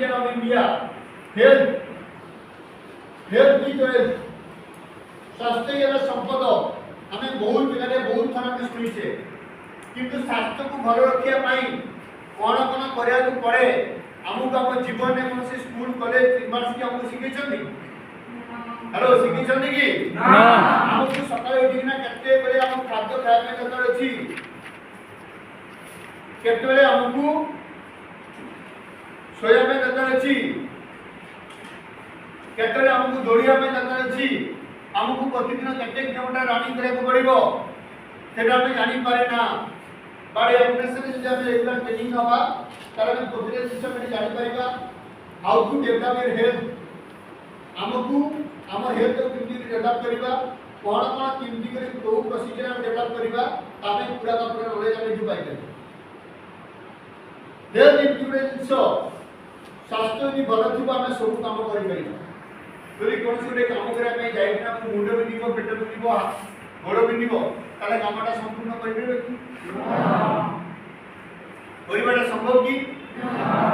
oxygen of India. Health is wealth. स्वास्थ्य ये संपद आम बहुत जगह बहुत थर आम शुणीचे किंतु स्वास्थ्य को भल रखा कौन कौन करा पड़े आमको आम जीवन में कौन स्कूल कॉलेज यूनिवर्सिटी आमको शिखई हेलो शिखई कि आमको सकाल उठिना केते बेले आम खाद्य खाया दरकार अच्छी केते बेले आमको सोया दरकार अच्छी केते बेले आमको दौड़िया दरकार अच्छी आमको प्रतिदिन केते किलोमीटर रनिंग करने पड़ो सेटा आम जानी पारे ना बड़े ऑपरेशन जब रेगुलर ट्रेनिंग हवा तार हम प्रतिदिन सिस्टम में जानी पारिबा how to develop your health आमको आम हेल्थ को किंती डेवलप करबा कोन कोन किंती करी तो प्रोसीजर हम डेवलप करबा तामे पूरा का पूरा नॉलेज हम जो पाइबे हेल्थ इंटीग्रेशन स्वास्थ्य नि भल थिबा हम सब काम करि परिबा যদি কোনসি গোটে কাম করা পাই যাই না মুন্ড বিনিব পেট বিনিব গোড় বিনিব তাহলে কামটা সম্পূর্ণ করিবে কি করিবাটা সম্ভব কি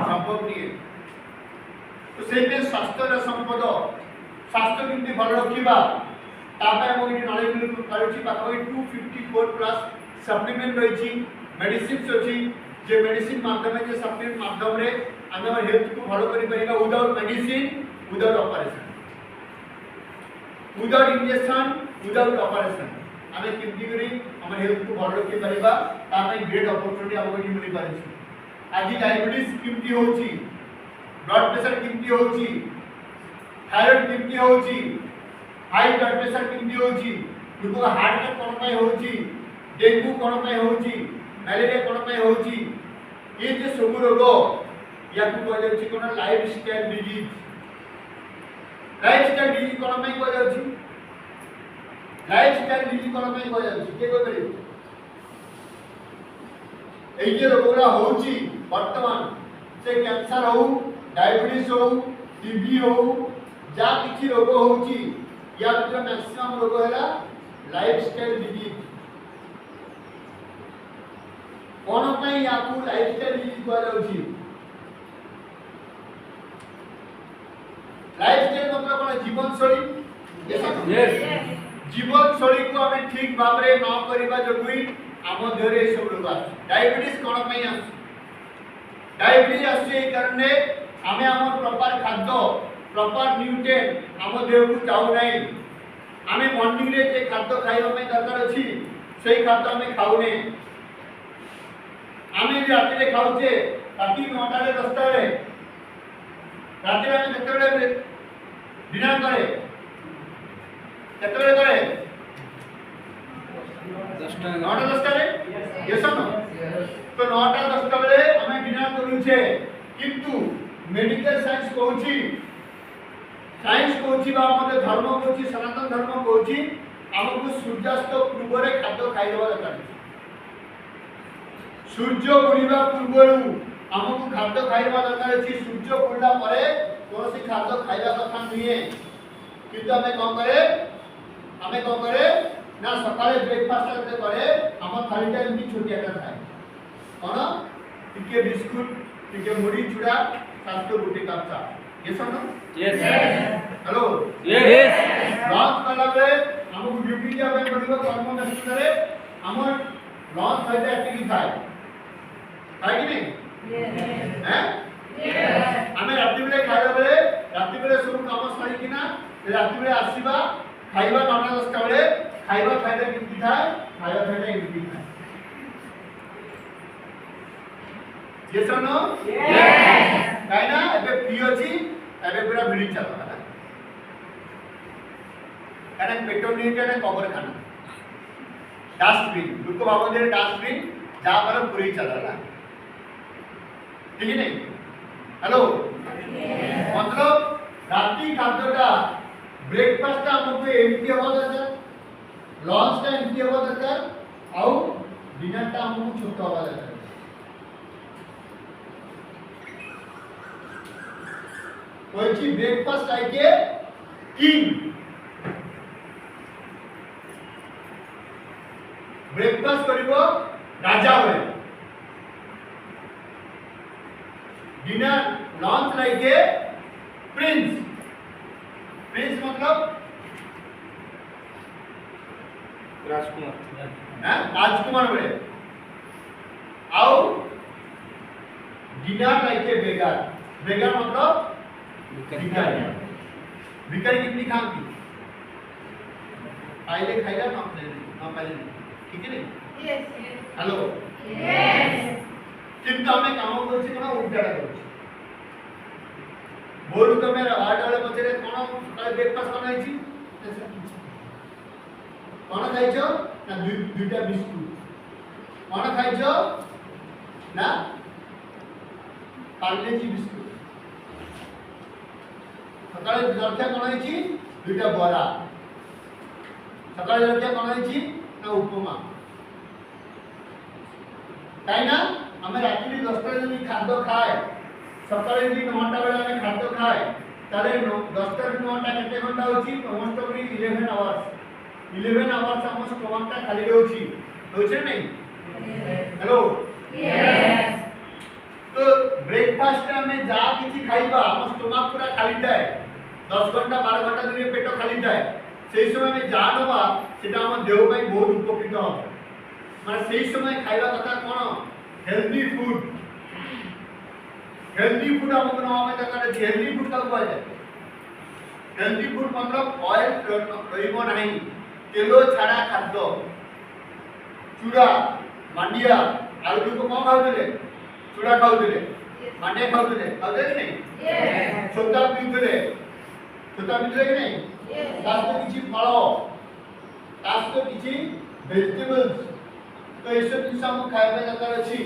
সম্ভব নিয়ে তো সেইতে স্বাস্থ্যর সম্পদ স্বাস্থ্য কিন্তু ভালো রাখিবা তাপাই আমি এটি নলেজ মিলু কারুছি পাখি 254 প্লাস সাপ্লিমেন্ট রয়েছে মেডিসিনস আছে যে মেডিসিন মাধ্যমে যে সাপ্লিমেন্ট মাধ্যমে আমি আমার হেলথ কো ভালো করি পারিবা without medicine without operation without injection without operation आमे किंती करी हमर हेल्थ को भल रखि परिबा तामे ग्रेट अपॉर्चुनिटी हमको एठी मिली पारिछि आज डायबिटीज किंती होची ब्लड प्रेशर किंती होची थायराइड किंती होची हाई ब्लड प्रेशर किंती होची लोक हार्ट अटैक कोन पय होची डेंगू कोन पय होची मलेरिया कोन पय होची ये जे सब रोग या को कहले छी कोन लाइफस्टाइल डिजीज लाइफस्टाइल डिजीज कोन में को जाउची लाइफस्टाइल डिजीज कोन में को जाउची के को करी एई जे रोगरा होची वर्तमान से कैंसर हो डायबिटीज हो टीबी हो जा किछि रोग होची या जो मैक्सिमम रोग हैला लाइफस्टाइल डिजीज कोन में या को लाइफस्टाइल डिजीज को जाउची लाइफस्टाइल मतलब कोन जीवन शैली यस जीवन शैली को हमें ठीक भाव रे न करिबा जगुई आम देहरे सब रोग डायबिटीज कोन पई आस डायबिटीज आसे कारणे हमें आम प्रॉपर खाद्य प्रॉपर न्यूट्रिएंट आम देह को जाऊ नै हमें मॉर्निंग रे जे खाद्य खाइबा में दरकार अछि सेही खाद्य हमें खाऊ नै हमें राति रे खाउचे राति 9टा रे 10टा रे राति में केतबेले डिनर करे केतबेले करे 10टा 9टा 10टा रे यस नो तो 9टा 10टा बेले हमें डिनर करूछे किंतु मेडिकल साइंस कहूची बा हमर धर्म कहूची सनातन धर्म कहूची हमको सूर्यास्त पूर्व रे खाद्य खाइबा दरकार सूर्य बुलिबा पूर्वरु हमको खाद्य खाइबा दरकार अछि सूर्य बुलला परे कोनसी खाद्य खाइबा कथा नहिए किंतु हमें कौन करे ना सकाळे ब्रेकफास्ट करते करे हम खाली टाइम भी छोटिया का खाए कोन टिके बिस्कुट टिके मुड़ी चूड़ा सातो गुटी कापसा ये सुनो यस हेलो यस लॉन्च कला बे हमको ड्यूटी जा बे पड़िबो कर्म नष्ट करे हमर लॉन्च फायदा एक्टिविटी थाए है कि नहीं हैं आमे राति बेले खाइबा बेले राति बेले सब काम सारी किना राति बेले आसीबा खाइबा 9टा 10टा बेले खाइबा फायदा किती थाए खाइबा फायदा किती थाए यस और नो यस काइना एबे फ्री अछि एबे पूरा भिड़ी चला काना पेट्रोल नहीं के कवर खाना डस्टबिन लोक भाबो जे डस्टबिन जा पर पूरी चला ठीक है नहीं हेलो मतलब राति खाद्यटा ब्रेकफास्ट हमको एमटी हवा दरकार लंच टा एमटी हवा दरकार आउ डिनर टा हमको छोटा हवा दरकार कोई ब्रेकफास्ट आके किंग ब्रेकफास्ट करिवो राजा होय dinner launch like a Prince. Prince मतलब राजकुमार। राजकुमार बड़े। आओ डिनर लाइक ए बेगर। बेगर मतलब भिखारी। भिखारी कितनी खाती पहले खाइला ना पहले ठीक है नहीं हेलो কিন্তু আমি কাম করছি কোন উল্টাটা করছি બોલું તમે આડળે પછરે કોણ સકાળે બ્રેકફાસ્ટ બનાવીছি કોણ ખાઈছো না দুইটা বিস্কুট কোণ খাইছো না পার্লেজি বিস্কুট সকালে জলখিয়া কোণ হইছি দুইটা বড়া সকালে জলখিয়া কোণ হইছি না উপমা তাই না আমি রাত্রি 10টা যদি খাদ্য খাই সকালে যদি 9টা বেলা আমি খাদ্য খাই তাহলে 10টা ରୁ 9টা কেতে ঘন্টা হচ্ছে মোস্ট অফ 11 আওয়ার্স 11 আওয়ার্স আমার স্টমাকটা খালি রହୁଛି হচ্ছে নাই हेलो यस तो ब्रेकफास्ट में जा किछि खाइबा हम स्टमक पूरा खाली थाए 10 घंटा 12 घंटा धरि पेट खाली थाए सेही समय में जा नबा सेटा हम देह पई बहुत उपकृत होबे माने सेही समय खाइबा कथा कोन हेल्दी फूड हमको नवा में दरकार है हेल्दी फूड का कहल जाय हेल्दी फूड मतलब ऑयल रहिबो नाही तेलो छाड़ा खाद्य चूड़ा मांडिया आलू को कौन खाउतले चूड़ा खाउतले मांडिया खाउतले खाउतले कि नहीं छोटा पीउतले कि नहीं तास तो किछि फल तास तो किछि वेजिटेबल्स तो ये सब जिनस हम खाइबा दरकार अछि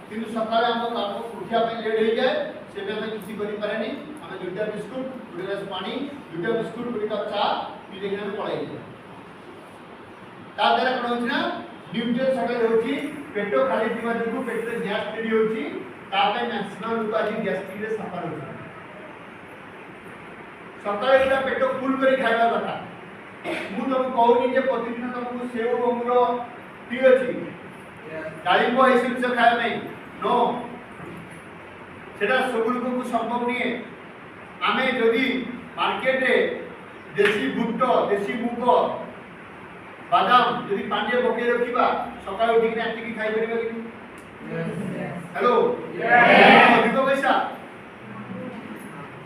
किंतु सकाळे हम काम उठिया पे लेट हो जाए से हम किछि करि पारे नहीं हम दुटा बिस्कुट दुटा ग्लास पानी दुटा बिस्कुट दुटा कप चा पी लेके हम पळाई ता द्वारा कोन होछि ना न्यूट्रिएंट सकाळे होछि पेट खाली दिवा जो पेट रे गैस तैयारी होछि ता पे मैक्सिमम लोक आज गैस्ट्रिक रे सफर होछि सकाळे एटा पेट फुल करी खाइबा कथा मु तुम कहूनी जे प्रतिदिन तुमको सेव अंगूर ठीक अछि डालिम्ब ए सब से खाए नहीं नो सेटा सब लोक को संभव नहीं है आमे जदी मार्केट रे देसी भुट्टा देसी मुग बादाम जदी पानी पके रखिबा सकाळे उठी के आटी खाइ परिबा कि हेलो यस अधिक पैसा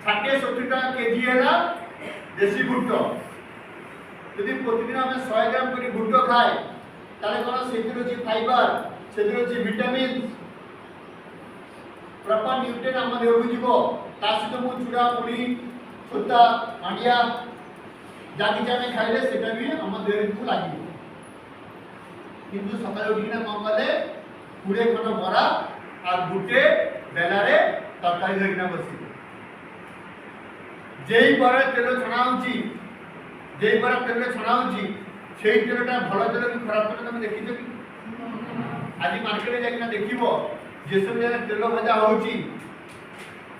60-70 টাকা কেজি হেলা দেশি ভুট্টা যদি প্রতিদিন আমি 100 গ্রাম করে ভুট্টা খাই তাহলে কোন সেটির যে ফাইবার সেটির যে ভিটামিন প্রপার নিউট্রিয়েন্ট আমাদের দেহକୁ ଯିବ ତା ସହିତ ମୁଁ ଚୁଡ଼ା ମୁଢ଼ି ଛୋଟା ମାଣ୍ଡିଆ ଯାକି ଆମେ ଖାଇଲେ ସେଟା ବି ଆମ ଦେହକୁ ଲାଗିବ କିନ୍ତୁ ସକାଳେ ଉଠିକିନା କଣ କଲେ 20 ଖଣ୍ଡ ବରା আর গুটে বেলারে তরকারি ধরিনা বসিবে যেই বড় তেল ছড়া হচ্ছে যেই বড় তেল ছড়া হচ্ছে সেই তেলটা ভালো তেল কি খারাপ তেল তুমি দেখিছো কি আজি মার্কেটে যাইনা দেখিব যে সব জায়গায় তেল ভাজা হচ্ছে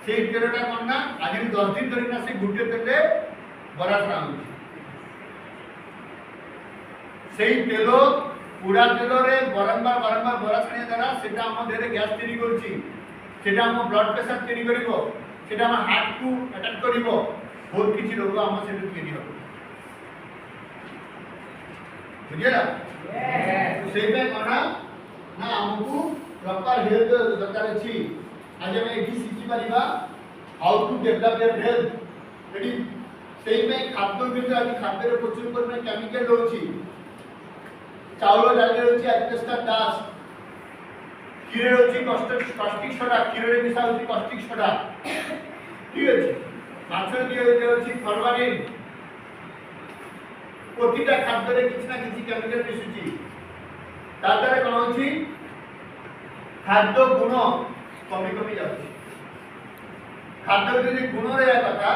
সেই তেলটা কোন না আজি 10 দিন ধরে না সেই গুটে তেলে বড়া ছড়া হচ্ছে সেই তেল পুরা তেলরে বারংবার বড়া ছাড়িয়া দ্বারা সেটা আমাদের গ্যাস তৈরি করছি সেটা আমার ব্লাড প্রেসার তৈরি করিব সেটা আমার হার্ট কু অ্যাটাক করিব বহুত কিছু রোগ আমার সেটা তৈরি হবে বুঝিলা সেই পে কোনা না আমকু প্রপার হেলথ দরকার আছে আজ আমি এটি শিখি পারিবা how to develop your health এটি সেই পে খাদ্য ভিতরে আজ খাদ্যের প্রচুর পরিমাণে কেমিক্যাল রয়েছে चाउल डाल रही एस्बेस्टस डास्ट क्षीर रही कास्टिक सोडा क्षीर मिसा होची कास्टिक सोडा ठीक अछि माछ दिए होची फॉर्मालिन प्रतिटा खाद्य रे किछ ना किछ केमिकल मिसुची तादरे कोन होची खाद्य गुण कमी कमी जाउची खाद्य जे गुण रे कथा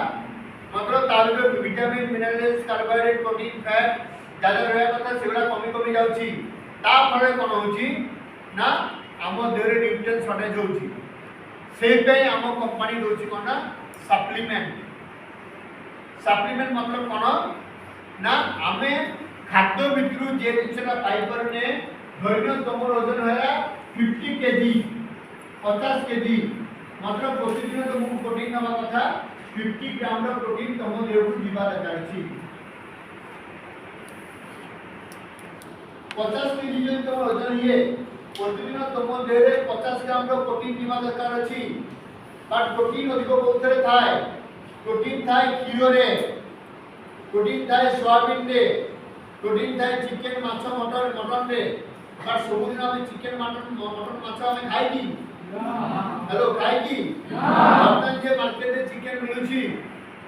मात्र तार vitamin minerals carbohydrate protein fat ज्यादा रहा कथा सेगुड़ा कमी कमी जाउची ता फळे कोन होची ना हम देहरे न्यूट्रिएंट शॉर्टेज होची सेही पे हम कंपनी दोची कोन ना सप्लीमेंट मतलब कोन ना हमें खाद्य भितरु जे जिनसटा पाई परने धरिनो तुम वजन होला 50 केजी 50 केजी मतलब प्रतिदिन तुमको प्रोटीन नवा कथा 50 ग्राम रो प्रोटीन तुम देह को जीवा दरकार छी 50 केजी जो तुम वजन ये प्रतिदिन तुम देह रे 50 ग्राम रो प्रोटीन जीवा दरकार छी बट प्रोटीन अधिक कोथरे थाए प्रोटीन थाए कीड़ो रे प्रोटीन थाए सोयाबीन रे प्रोटीन थाए चिकन माछ मटन रे बट सब दिन हम चिकन मटन माछ हम खाइ की हेलो खाइ की वर्तमान जे मार्केट रे चिकन मिलुची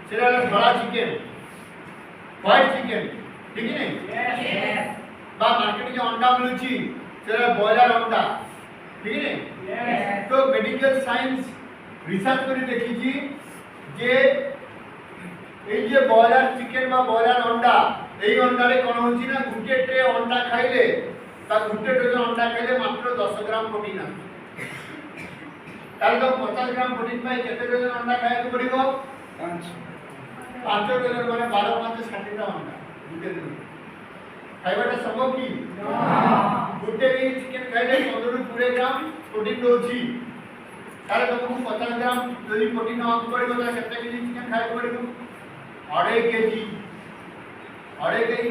सेरा धड़ा चिकन व्हाइट चिकन ठीक है यस बा मार्केट जे अंडा मिलुची सेरा बॉयलर अंडा ठीक है यस तो मेडिकल साइंस रिसर्च करी देखिची जे এই যে বয়লার চিকেন বা বয়লার অন্ডা এই অন্ডারে কোন হচ্ছে না গুটে ট্রে অন্ডা খাইলে তা গুটে ডজন অন্ডা খাইলে মাত্র 10 গ্রাম প্রোটিন আছে তাহলে তো 50 গ্রাম প্রোটিন পাই কত ডজন অন্ডা খাইতে পড়িব 5 ডজন মানে 12 5 60 টা অন্ডা গুটে দিন খাইবাটা সম্ভব কি না গুটে এই চিকেন খাইলে 15 ରୁ 20 গ্রাম প্রোটিন দউছি তাহলে তোমাকে 50 গ্রাম যদি প্রোটিন নেওয়া পড়িব তাহলে কত কেজি চিকেন খাইতে পড়িব 2.5 কেজি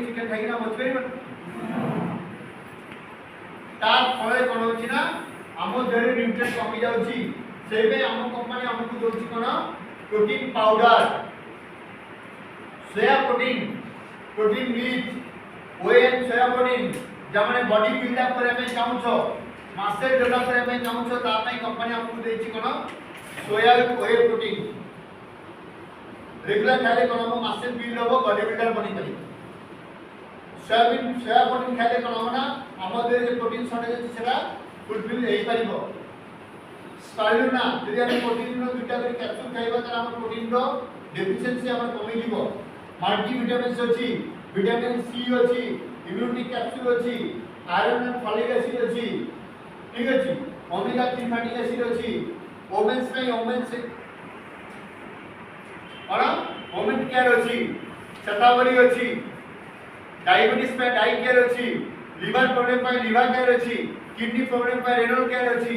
চিকেন খাই না বলতে পারিব তার ফলে কোন হচ্ছে না আমো দেহরে নিউট্রিয়েন্ট কমে যাচ্ছে সেইবে আমো কোম্পানি আমকু দউছি কোন প্রোটিন পাউডার সোয়া প্রোটিন মিট ওএন সোয়া প্রোটিন যেমন বডি বিল্ড আপ করে আমি চাহুছ মাসেল ডেভেলপ করে আমি চাহুছ তা পাই কোম্পানি আমকু দেইছি কোন সোয়া ওয়ে প্রোটিন रेगुलर खाइले कोन हम मासेल बिल्ड होबो बॉडी बिल्डर बनि पारि सोया प्रोटीन खाइले कोन हम ना हमर जे प्रोटीन शॉर्टेज अछि सेरा फुलफिल हेई परिबो स्पाइरुलिना यदि हम प्रोटीन रो दुटा करी कैप्सूल खाइबा त हम प्रोटीन रो डेफिशिएंसी हमर कमी दिबो मल्टी विटामिन्स अछि विटामिन सी अछि इम्यूनिटी कैप्सूल अछि आयरन एंड फॉलिक एसिड अछि ठीक अछि ओमेगा 3 फैटी एसिड अछि वुमेन्स में वुमेन्स और वुमेन केयर अछि शतावरी अछि डायबिटीज पे डाई केयर अछि लिवर प्रॉब्लम पे लिवर केयर अछि किडनी प्रॉब्लम पे रेनल केयर अछि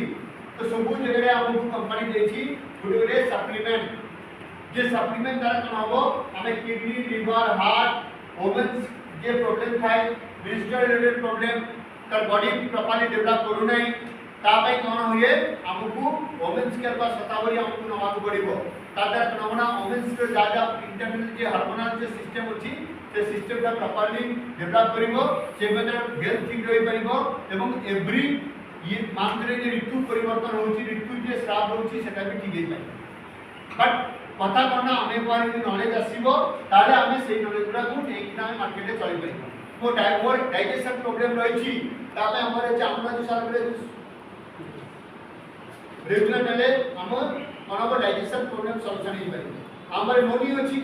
तो सब जगह हमहु कंपनी देछि गुडे सप्लीमेंट जे सप्लीमेंट द्वारा कोन होबो हमें किडनी लिवर हार्ट वुमेन्स जे प्रॉब्लम थाए मेंस्ट्रुअल रिलेटेड प्रॉब्लम तर बॉडी प्रॉपर्ली डेवलप करू नै ता पई कोन होए हमहु वुमेन्स केयर पर शतावरी हमहु नवा पड़िबो तादर नमूना वुमेन्स के जागा इंटरनल जे हार्मोनल जे सिस्टम अछि से सिस्टम का प्रॉपर्ली डेवलप करिवो से बेटर हेल्थ ठीक रहि परिबो एवं एवरी ये मांत्रे जे ऋतु परिवर्तन होछि ऋतु जे श्राप होछि सेटा भी ठीक हेइ पाइ बट पता कोना हमें पर जे नॉलेज आसीबो ताले हमें सेही नॉलेज गुडा को नेकिना मार्केट रे चली परिबो मोर डाइजेशन प्रॉब्लम रहिछि तापे हमर जे हमरा जे सारे रेगुलर नेले हमर कोन डाइजेशन प्रॉब्लम सॉल्यूशन हेइ पारि हमर नोनी अछि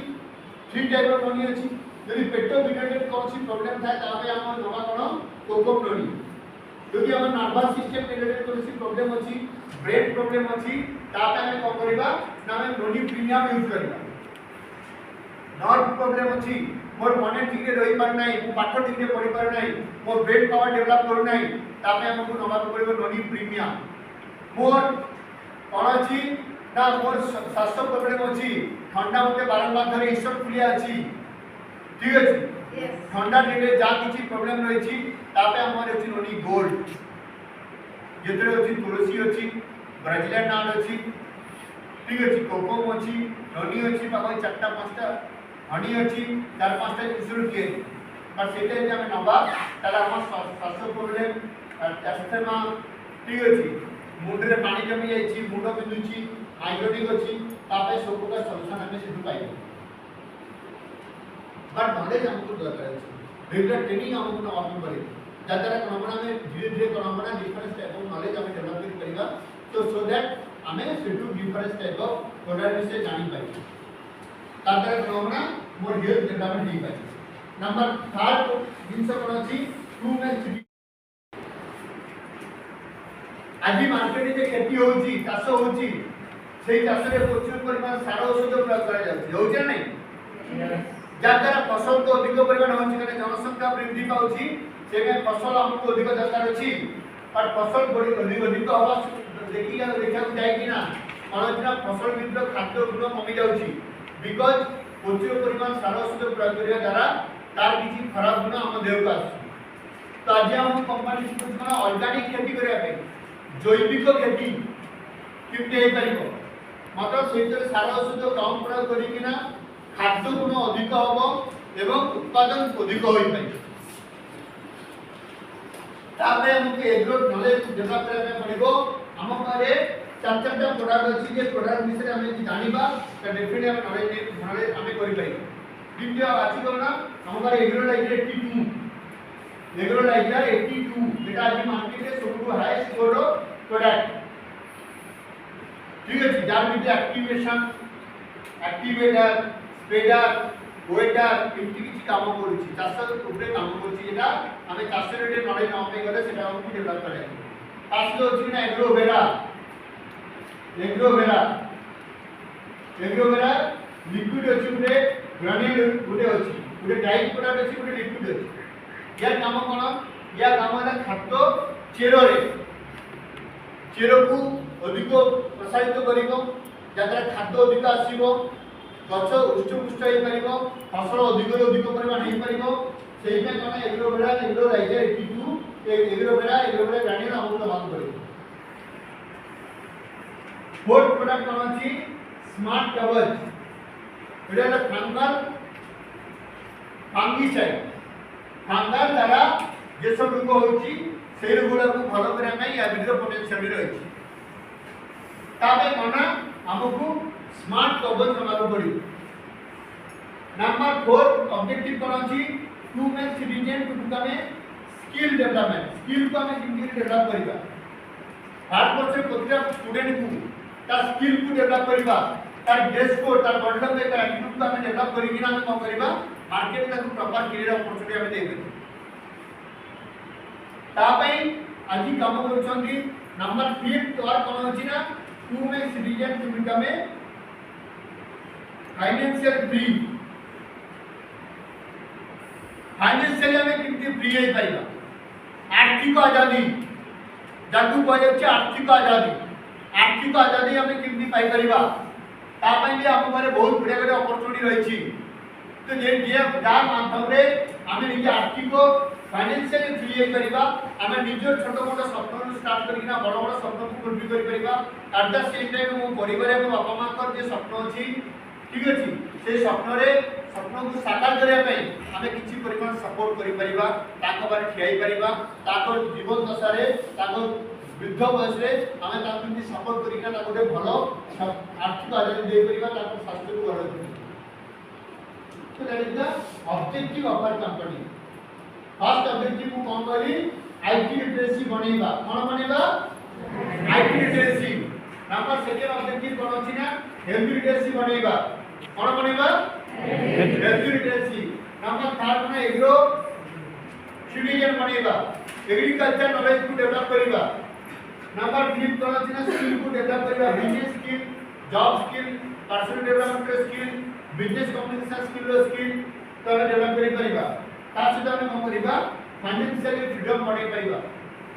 3 टाइप रो नोनी अछि यदि पेटो रिलेटेड कोनसी प्रॉब्लम थाए ताबे हमर नवा कोन कोकोम नोनी यदि हमर नर्वस सिस्टम रिलेटेड कोनसी प्रॉब्लम अछि ब्रेन प्रॉब्लम अछि ताबे हम कोन करबा ना हम नोनी प्रीमियम यूज करबा नर्व प्रॉब्लम अछि मोर मने ठीक रहि पार नै मु पाठ ठीक रे पढि पार नै मोर ब्रेन पावर डेवलप करू नै ताबे हमकु नवा पड़िबो नोनी प्रीमियम मोर कोन अछि ना मोर स्वास्थ्य प्रॉब्लम अछि ठंडा मते बारंबार धरे इनसोफिलिया अछि ठीक अछि यस ठंडा दिने जा किछि प्रॉब्लम रहि छी तापे हमर अछि नोनी गोल्ड जेतरे अछि तुलसी अछि ब्राजिलियन नाल अछि ठीक अछि कोकोम अछि नोनी अछि पाबै 4टा 5टा हनी अछि 4-5टा इंसुलिन के पर सेते जे हम नबा ताला हमर स्वास्थ्य प्रॉब्लम अस्थमा ठीक अछि मुंडरे पानी जमी जाई छी मुंड बिंदुची आयोडिक अछि तापे सब का सॉल्यूशन हमें सिद्धू पाइबो बट नॉलेज हमको दरकार अछि रेगुलर ट्रेनिंग हमको न ऑफर करे जतरा कोनमना में धीरे धीरे कोनमना डिफरेंस टाइप ऑफ नॉलेज हमें डेवलप करिबा तो सो दैट हमें Sidhu difference type of product विषय जानि पाइबो तादर कोनमना मोर हेल्थ डेवलपमेंट दी पाइबो नंबर 3 जिनसे कोन अछि ट्रू में আজি মার্কেটে যে खेती होउची चाष होउची সেই চাষরে প্রচুর পরিমাণ সার ঔষধ প্রয়োগ করা যাচ্ছে होउছে নাই যার দ্বারা ফসল তো অধিক পরিমাণ होउची কারণ জনসংখ্যা বৃদ্ধি পাউची সেবে ফসল আমকু অধিক দরকার আছে আর ফসল বড়ি অধিক হওয়া देखा जाए कि ना কোন ফসল ভিতর খাদ্য গুণ কমি যাচ্ছে বিকজ প্রচুর পরিমাণ সার ওষুধ প্রয়োগ করা দ্বারা তার কিছু খারাপ গুণ আমার দেহকে আসছে। তো আজ আমি কোম্পানি শিখুছি কোন অর্গানিক खेती করা পাই জৈবিক खेती কেমতি হই পারিব মাত্র সেইতরে সার ওষুধ কম প্রয়োগ করি কিনা খাদ্য গুণ অধিক হব এবং উৎপাদন অধিক হই পাই। তারপরে আমাকে এগ্রো নলেজ ডেভেলপ করা পড়িব। আম পারে চার চারটা প্রোডাক্ট আছে যে প্রোডাক্ট বিষয়ে আমি জানিবা তা ডেফিনেটলি আমি নলেজ আমি করি পাই। দ্বিতীয় আছে কোন আম পারে এগ্রো লাইব্রেরি 82 এগ্রো লাইব্রেরি 82 যেটা আজ মার্কেটে সবুঠু হাইয়েস্ট স্কোর প্রোডাক্ট। ঠিক আছে, যার মধ্যে অ্যাক্টিভেশন অ্যাক্টিভেটর স্প্রেডার ওয়েটার এমনি কিছু কাম করছি চাষের উপরে কাম করছি যেটা আমি চাষের রিলেটেড নলেজ না পাই গেলে সেটা আমি ডেভেলপ করে আসলে হচ্ছে না এগ্রোভেরা এগ্রোভেরা এগ্রোভেরা লিকুইড ଅଛି ଗୋଟେ গ্রানুল ଗୋଟେ ଅଛି ଗୋଟେ ଡାଇଟ୍ ପ୍ରଡକ୍ଟ ଅଛି ଗୋଟେ লিকুইড ଅଛି। ୟା କାମ କ'ଣ ୟା କାମ ହେଲା ଖାଦ୍ୟ ଚେରରେ ଚେରକୁ ଅଧିକ ପ୍ରସାରିତ କରିବ ଯାଦ୍ୱାରା ଖାଦ୍ୟ ଅଧିକ ଆସିବ ଗଛ ହୃଷ୍ଟପୁଷ୍ଟ ହେଇପାରିବ ଫସଲ ଅଧିକରୁ ଅଧିକ ପରିମାଣ ହେଇପାରିବ। ସେଇପାଇଁ କ'ଣ ଏଗ୍ରୋଭେରା ଏଗ୍ରୋ ଲାଇଜର 82 ଏଗ୍ରୋଭେରା ଗ୍ରାnular ଆମକୁ ଦେବାକୁ ପଡ଼ିବ। फोर्थ प्रोडक्ट कौन अछि स्मार्ट कवच एटा है फंगल फांगिसाइड फंगल द्वारा जे सब रोग होछि से रोगुडा को भलो करे नै या भितर पोटेंशियल रही ताबे कोना हमकु स्मार्ट कवच बनाबो पड़ी। नंबर 4 ऑब्जेक्टिव कौन अछि to make citizen to become a skill development skill को हमें किंतु डेवलप करिबा भारतवर्ष प्रतिटा स्टूडेंट को तार स्किल को डेवलप करिबा तार ड्रेस को तार बॉडी लैंग्वेज तार एटीट्यूड को हमें डेवलप करिकि ना हम कोन करिबा मार्केट में प्रॉपर कैरियर अपॉर्चुनिटी हमें देबे। ता पई आज काम करछंती नंबर 5 और कोन होछि ना to make citizen to become a financial free financial हमें किंतु फ्री है पाइबा आर्थिक आजादी जाकू कहै आर्थिक आजादी हमें केमती पाई परिबा ता पई भी हम माने बहुत बड़े बड़े अपॉर्चुनिटी रही छी। तो जे माध्यम रे हमें निजे आर्थिक फाइनेंशियल फ्री हे परिबा हमें निजे छोट मोट स्वप्न स्टार्ट करिना बड़ बड़ स्वप्न को पूर्ण करि परिबा। एट द सेम टाइम मो परिवार में बापा मां कर जे स्वप्न अछि ठीक अछि से स्वप्न को साकार करिया पई हमें किछि परिमाण सपोर्ट करि परिबा ताको बारे ठियाई परिबा ताको जीवन दशा रे ताको वृद्ध बयस रे हमें ताको किछि सपोर्ट करिना ताको गोटे भलो आर्थिक आजादी दे परिबा ताको स्वास्थ्य को गढ़ करिबा। तो that is the objective of our company. First objective को कोन करी आईटी लिटरेसी बनेबा कोन बनेबा IT literacy. Number second objective कोन अछि ना हेल्थ लिटरेसी बनेबा कोन बनेबा हेल्थ लिटरेसी। नंबर थर्ड में एग्रो सिटीजन बनेबा एग्रीकल्चर नॉलेज को डेवलप करिबा। नंबर 5 कोन अछि ना स्किल को डेवलप करिबा business skill job skill personal development skill business communication skill तो हम डेवलप करि परिबा। तासे हम कोन करिबा फाइनेंशियल फ्रीडम बनै परिबा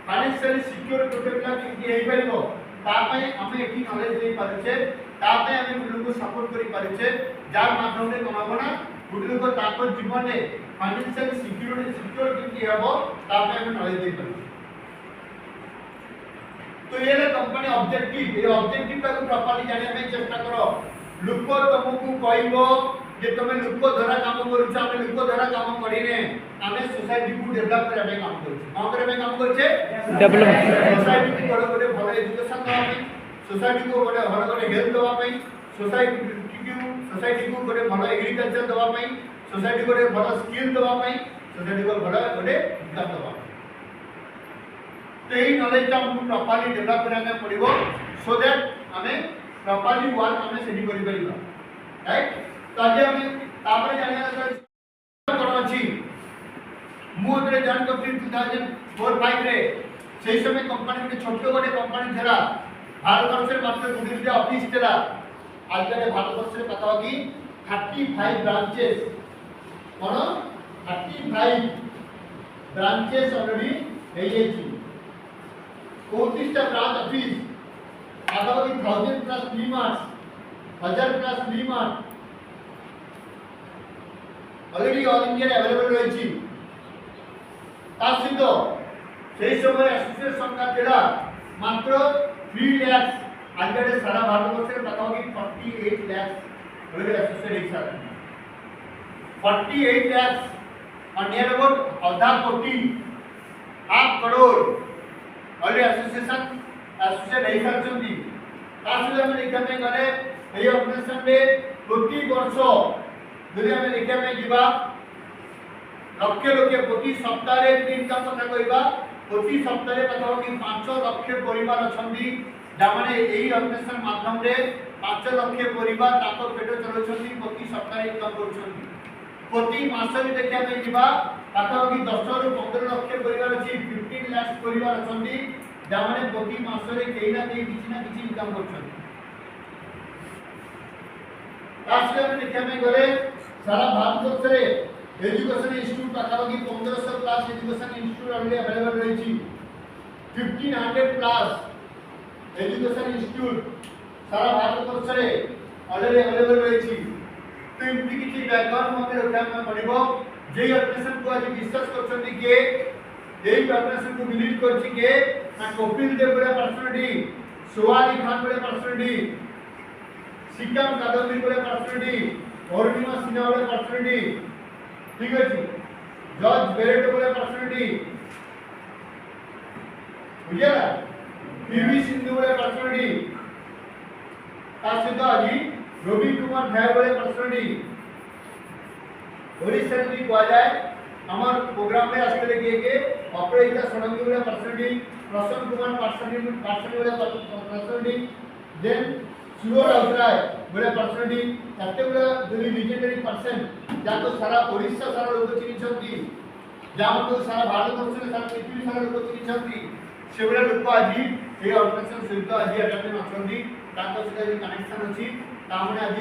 फाइनेंशियल सिक्योर टोटल कि हेइ परिबो ता पई हमें एठी नॉलेज दे पारछे ता पई हमें गुड को सपोर्ट करि पारछे जार माध्यम रे कोन होबो ना गुड को ताको जीवन रे फाइनेंशियल सिक्योर कि हेबो ता पई हमें नॉलेज दे पारछे। तो ये ले कंपनी ऑब्जेक्टिव ये ऑब्जेक्टिव का प्रॉपर्ली जाने में चेष्टा करो। लोक तुमको कहबो जे तुम लोक द्वारा काम करूछ हम लोक द्वारा काम करिने हमें सोसाइटी को डेवलप करे में काम करूछ काम करे में काम करछे डेवलपमेंट सोसाइटी को बड़े भलो एजुकेशन दवा पे सोसाइटी को बड़े हेल्थ दवा पे सोसाइटी को बड़े भलो एग्रीकल्चर दवा पे सोसाइटी को बड़े भलो स्किल दवा पे सोसाइटी को बड़े इनकम दवा। तो यही नॉलेज ता हमको प्रॉपर्ली डेवलप करना पड़िबो सो दैट हमें प्रॉपर्ली वर्क हमें सेटिंग करि परिबा राइट। तो आज हमें तापर जानिया कोन अछि मु रे जॉइन करथि 2004-5 रे सेही समय कंपनी में छोटो गोटे कंपनी थेला भारत वर्ष रे मात्र गुडीर ऑफिस थेला आज के भारत वर्ष रे पता कि 35 ब्रांचेस कोन 35 ब्रांचेस ऑलरेडी हे छी 34 टा ब्रांच ऑफिस পাশাপাশি 1000 plus 3 marks 1000 plus 3 marks already all India available রয়েছে। তার সহিত সেই সময় অ্যাসোসিয়েট সংখ্যা ছিল মাত্র 3 লাখ। আজকে সারা ভারতবর্ষের পাশাপাশি 48 লাখ অলরেডি অ্যাসোসিয়েট হিসাবে 48 লাখ और नियर अबाउट आधा कोटी 8 करोड़ অলরেডি অ্যাসোসিয়েট ହେଇସାରିଛନ୍ତି। ତା ସହିତ ଆମେ ଦେଖିବା ପାଇଁ ଗଲେ ଏହି ଅର୍ଗାନାଇଜେସନରେ ପ୍ରତି ବର୍ଷ ଯଦି ଆମେ ଦେଖିବା ପାଇଁ ଯିବା ଲକ୍ଷ ଲକ୍ଷ ପ୍ରତି ସପ୍ତାହରେ ଇନକମ୍ କଥା କହିବା ପ୍ରତି ସପ୍ତାହରେ ପାଖାପାଖି 5 ଲକ୍ଷ ପରିବାର ଅଛନ୍ତି ଯାମାନେ ଏହି ଅର୍ଗାନାଇଜେସନ ମାଧ୍ୟମରେ 5 ଲକ୍ଷ ପରିବାର ତାଙ୍କ ପେଟ ଚଳାଉଛନ୍ତି ପ୍ରତି ସପ୍ତାହରେ ଇନକମ୍ କରୁଛନ୍ତି। প্রতি মাসে দেখা যাই যা পাখাপাখি 10 ରୁ 15 লক্ষ পরিবার আছে 15 লাখ পরিবার অଛନ୍ତି যাମାନେ প্রতি মাসে কেই না কেই কিছু না কিছু ইনকাম করছেন। আজকে আমি দেখা যাই গলে সারা ভারতবর্ষে এডুকেশন ইনস্টিটিউট পাখাপাখি 1500 plus education institute already available রয়েছে 1500 প্লাস এডুকেশন ইনস্টিটিউট সারা ভারতবর্ষে অলরেডি अवेलेबल রয়েছে। तो इनकी किसी बैकग्राउंड मते रखा में पड़िबो जे ऑर्गेनाइजेशन को आज विश्वास करछन्ती के एई ऑर्गेनाइजेशन को बिलीव करछि के ना कपिल देव बड़े पर्सनालिटी सोहानी खान बड़े पर्सनालिटी सिकम कादम्बी बड़े पर्सनालिटी अरुणिमा सिन्हा बड़े पर्सनालिटी ठीक अछि जॉर्ज बेरेट बड़े पर्सनालिटी बुझला पीवी सिंधु बड़े पर्सनालिटी तासिदा जी रवि कुमार ठाय बड़े पर्सनालिटी ओडिशा जी को जाए हमार प्रोग्राम में आजकल के अपराजिता षडंगी बड़े पर्सनालिटी प्रसन्न कुमार पर्सनालिटी बड़े पर्सनालिटी देन सुरोज राउतराय बड़े पर्सनालिटी एते बड़े दुई लीजेंडरी पर्सन जाको सारा ओडिशा सारा लोग चिन्हिछंती जाको सारा भारतवर्ष में सारा पृथ्वी सारा लोग चिन्हिछंती से बड़े लोग आज ए ऑर्गेनाइजेशन सहित आज अटेंड अछंती ताको सहित कनेक्शन अछि तामने आज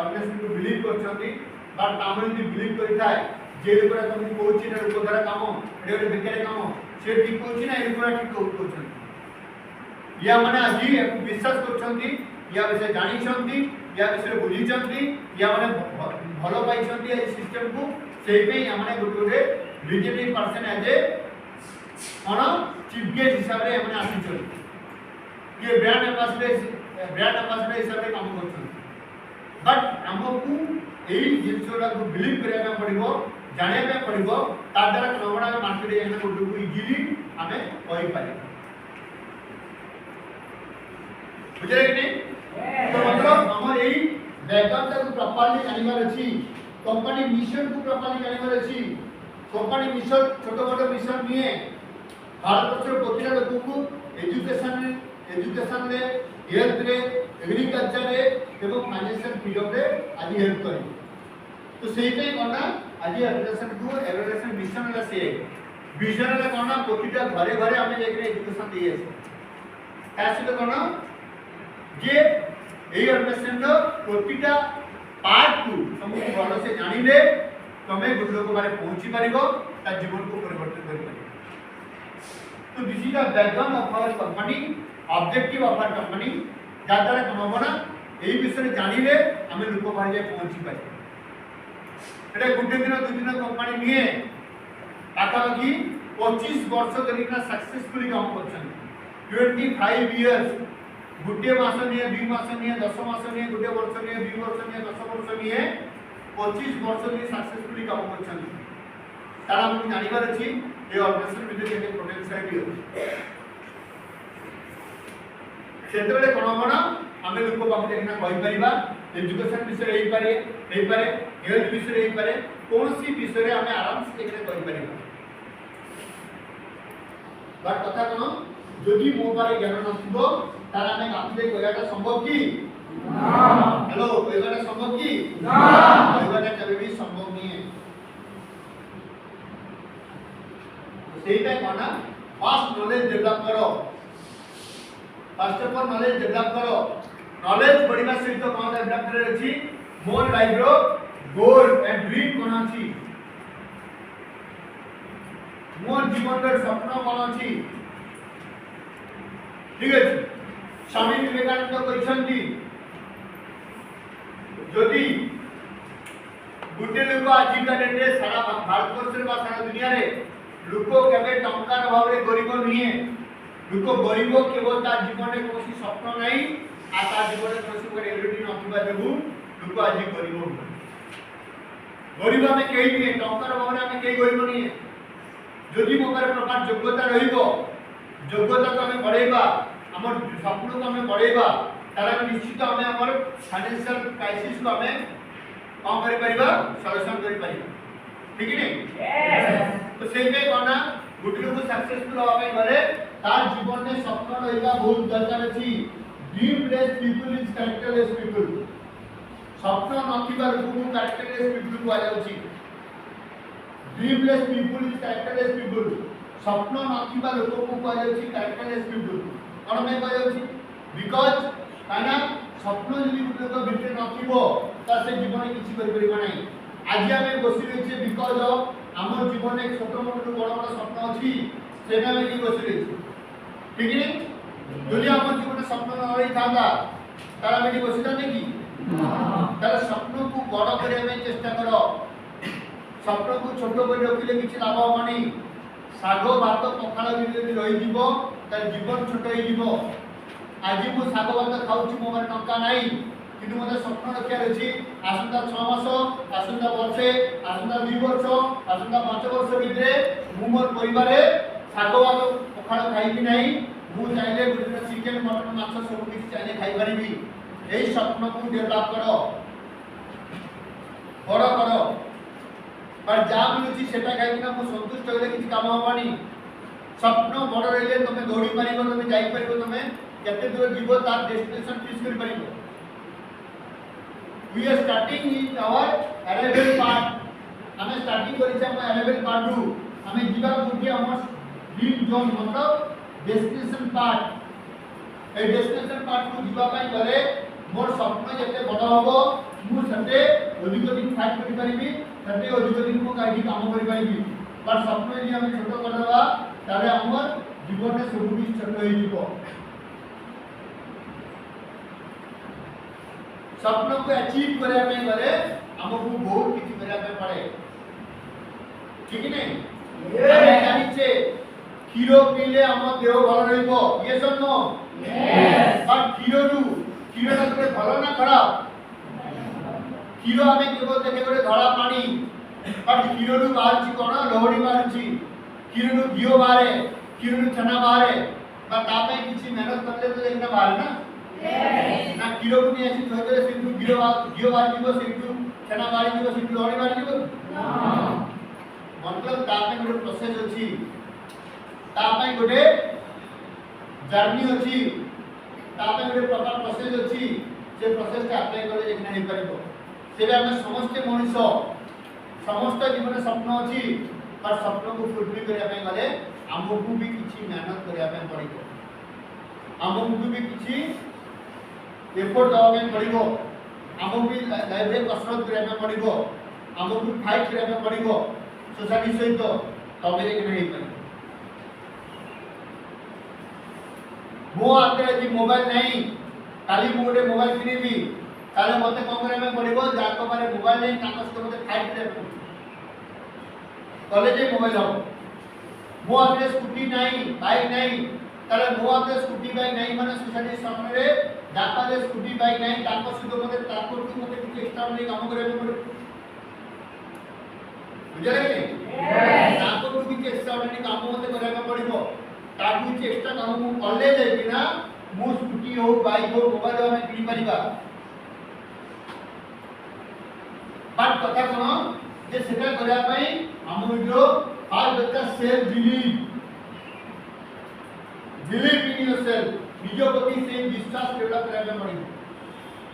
ऑर्गेनाइजेशन को बिलीव करछंती बट तामने যদি बिलीव करिथाय जे लोकरा तुम कोची ना लोक द्वारा काम एडे बेकार काम से ठीक कोची ना ए लोकरा ठीक करछंती या माने आज एको विश्वास करछंती या विषय जानिछंती या विषय बुझिछंती या माने भलो पाइछंती ए सिस्टम को सेही पे हमने गुटे लीजेंडरी पर्सन एज ए कोन चीफ गेस्ट हिसाब रे हमने आसीछंती ये ब्रांड एम्बेसडर हिसाब रे काम करछंती बट हमको एई जिंसोडा को बिलीव करिया में पड़िबो जानिया में पड़िबो ता द्वारा नवड़ा में मार्केट एना को इजीली हमें होई पारे बुझले कि नहीं तो मतलब हमर एई बैकग्राउंड को प्रॉपर्ली जानिबार अछि कंपनी मिशन को प्रॉपर्ली जानिबार अछि कंपनी मिशन छोट छोट मिशन निए भारतवर्ष प्रतिटा लोक को एजुकेशन रे हेल्थ रे एग्रीकल्चर रे एवं फाइनेंशियल फ्रीडम रे आज हेल्प करे तो सेही पे कोना आज ऑर्गेनाइजेशन को एवरेशन मिशन ला से विजन ला कोना प्रतिटा घरे घरे हमें लेके एजुकेशन दिए ऐसे तो कोना जे एई ऑर्गेनाइजेशन रो प्रतिटा पार्ट को तुम भलो से जानिले तमे गुड लोक मारे पहुंची परिबो ता जीवन को परिवर्तन करि परिबो तो this is the background of our company objective of our company যারা কোনবনা এই বিষয়ে জানিলে আমি লোক বাড়িয়ে পৌঁছি পাই এটা গুটে দিন দুই দিন কোম্পানি নিয়ে পাখাপাখি 25 বর্ষ ধরে না সাকসেসফুলি কাম করছেন 25 ইয়ার্স গুটে মাস নিয়ে 2 মাস নিয়ে 10 মাস নিয়ে গুটে বর্ষ নিয়ে 2 বর্ষ নিয়ে 10 বর্ষ নিয়ে 25 বর্ষ ধরে সাকসেসফুলি কাম করছেন তারা আমি জানিবার আছে এই অর্গানাইজেশন ভিতরে যে পোটেনশিয়ালিটি আছে क्षेत्र कोन कोन आमे लोक पाखे देखना कहि परिबा एजुकेशन विषय एई पारे हेल्थ विषय एई पारे कोनसी विषय आमे आराम से देखले कहि परिबा बट कथा कोन जदि मो पारे ज्ञान नथिबो तारा आमे आपले कहियाटा संभव की ना हेलो कहियाटा संभव की ना कहियाटा कभी भी संभव नहीं है तो सेही पे कोन फास्ट नॉलेज डेवलप करो first of all knowledge develop करो नॉलेज बढ़िया सहित कोन डेवलप करे अछि मोर लाइफ रो गोल एंड ड्रीम कोन अछि मोर जीवन रो सपना कोन अछि ठीक अछि स्वामी विवेकानंद कहते जदि गोटे लोक आजिका डेटे सारा भारतवर्ष सारा दुनिया रे लोक केवे टंकार भाव रे गरीब नुहे लोक गरीब केवल ता जीवन में कोसी स्वप्न नहीं आ ता जीवन में कोसी को रियलिटी नथिबा देबु लोक आज गरीब गरीब में कई नहीं टंकार भाव में कई गरीब नहीं जदि मो पारे प्रकार योग्यता रहिबो योग्यता को हमें बढ़ेबा हमर स्वप्न को हमें बढ़ेबा तारा निश्चित हमें हमर फाइनेंशियल क्राइसिस को हमें कौन करि परिबा सॉल्यूशन करि परिबा ठीक नहीं तो सेई पे कोना गुड लोग सक्सेसफुल होबा पे गले तार जीवन में स्वप्न रहिबा बहुत दरकार अछि dreamless people is characterless people स्वप्न नथिबा लोक को कैरेक्टरलेस पीपल को आया अछि dreamless people is characterless people स्वप्न नथिबा लोक को आया अछि कैरेक्टरलेस पीपल कोन में आया अछि बिकॉज़ काना स्वप्न जदि लोक भितर नथिबो ता से जीवन में किछि करि परिबा नै आज हमें बसि रहिछे बिकॉज़ ऑफ हमर जीवन एक छोट मोट बड़ बड़ स्वप्न अछि सेना में की बसि रहिछे ठीक है जदि हमर जीवन में स्वप्न न रही थांदा तारा में बसि थांदे की तारा स्वप्न को बड़ करिया में चेष्टा करो स्वप्न को छोट कर रखिले किछि लाभ होबनी सागो भात पखाल भी रही जीवो तार जीवन छोट होई जीवो आज मु सागो भात खाउछि मो माने टंका नाही किंतु मते स्वप्न रखिया अछि आसंता 6 मास आसंता वर्षे आसंता 2 वर्ष आसंता 5 वर्ष भितरे मु मोर परिवार सागो भात पखाल खाइबि नाही मु चाइले गुटे चिकेन मटन माछ सब किछि चाइले खाइ परिबि एई स्वप्न को डेवलप करो बड़ करो पर जा मिलुछि सेटा खाइकिना मु संतुष्ट होले किछि काम होबानी स्वप्न बड़ रहिले तमे दौड़ी पारिबो तमे जाई पारिबो तमे केते दूर जीवो तार डेस्टिनेशन फिक्स करि पारिबो we are starting in our arrival part हमें स्टार्टिंग करि छै हम अराइवल पार्ट रु हमें जीवा गुटी हमर ड्रीम जोन मतलब destination part A destination part को जीवा पाई गले मोर स्वप्न जते बड़ होबो मु सते अधिक दिन फाइट करि पारिबी सते अधिक दिन को काई काम करि पारिबी पर स्वप्न जे हम छोट कर देबा तारे हमर जीवन में सब कुछ छोट होई जीवो स्वप्न को अचीव करे पे गले हमको बहुत किछि करे पे पड़े ठीक नहीं हम जानि छे खीरो पीले हम देह भल रहइबो ये सब नो यस पर खीरो तो भल ना खराब क्षीर आम केवल देखे गोटे धड़ा पानी बट क्षीर रु बाहर कौन लहड़ी बाहर क्षीर रु घी बाहर क्षीर रु छेना बाहर किसी मेहनत करते तो देखना बाहर ना ना क्षीर को नहीं आसी थोड़े से घी बाहर जीव से छेना बाहर जीव से लहड़ी बाहर जीव मतलब गोटे प्रोसेस अच्छी गोटे जर्नी अच्छी गोटे प्रकार प्रोसेस अच्छी से प्रोसेस का अप्लाई कले देखना नहीं पारिबो सेबे हम समस्त मनुष्य समस्त जीवन स्वप्न अच्छी पर स्वप्न को फुलफिल करया पे गले हमको भी किछि मेहनत करया पे पड़िबो हमको भी किछि एफर्ट दवा पे पड़िबो हमको भी लाइब्रेरी कसरत करया पे पड़िबो हमको भी फाइट करया पे पड़िबो सोसाइटी सहित तबे देखना नहीं पारिबो मो आते जी मोबाइल नहीं काली मु गोटे मोबाइल किनिबी ताले मते कोन करे में पड़िबो जाको मारे मोबाइल नहीं ताको से मते फाइट करे पड़िबो कॉलेज मोबाइल हो मो आते स्कूटी नहीं बाइक नहीं ताले मो आते स्कूटी बाइक नहीं माने सोसाइटी सामने रे जाको ले स्कूटी बाइक नहीं ताको से मते ताको मते किछ एक्स्ट्रा नहीं काम करे में पड़िबो बुझले नहीं ताको किछ एक्स्ट्रा नहीं काम मते करे में पड़िबो ताकि किछ एक्स्ट्रा काम मु कॉलेज जाई बिना मु स्कूटी हो बाइक हो मोबाइल हो में किनि परिबा बात कथा कोन जे सेटा करया पई हम वीडियो फास्ट दरकार सेल्फ बिलीव इन योरसेल्फ निजो प्रति से विश्वास डेवलप करया पड़ी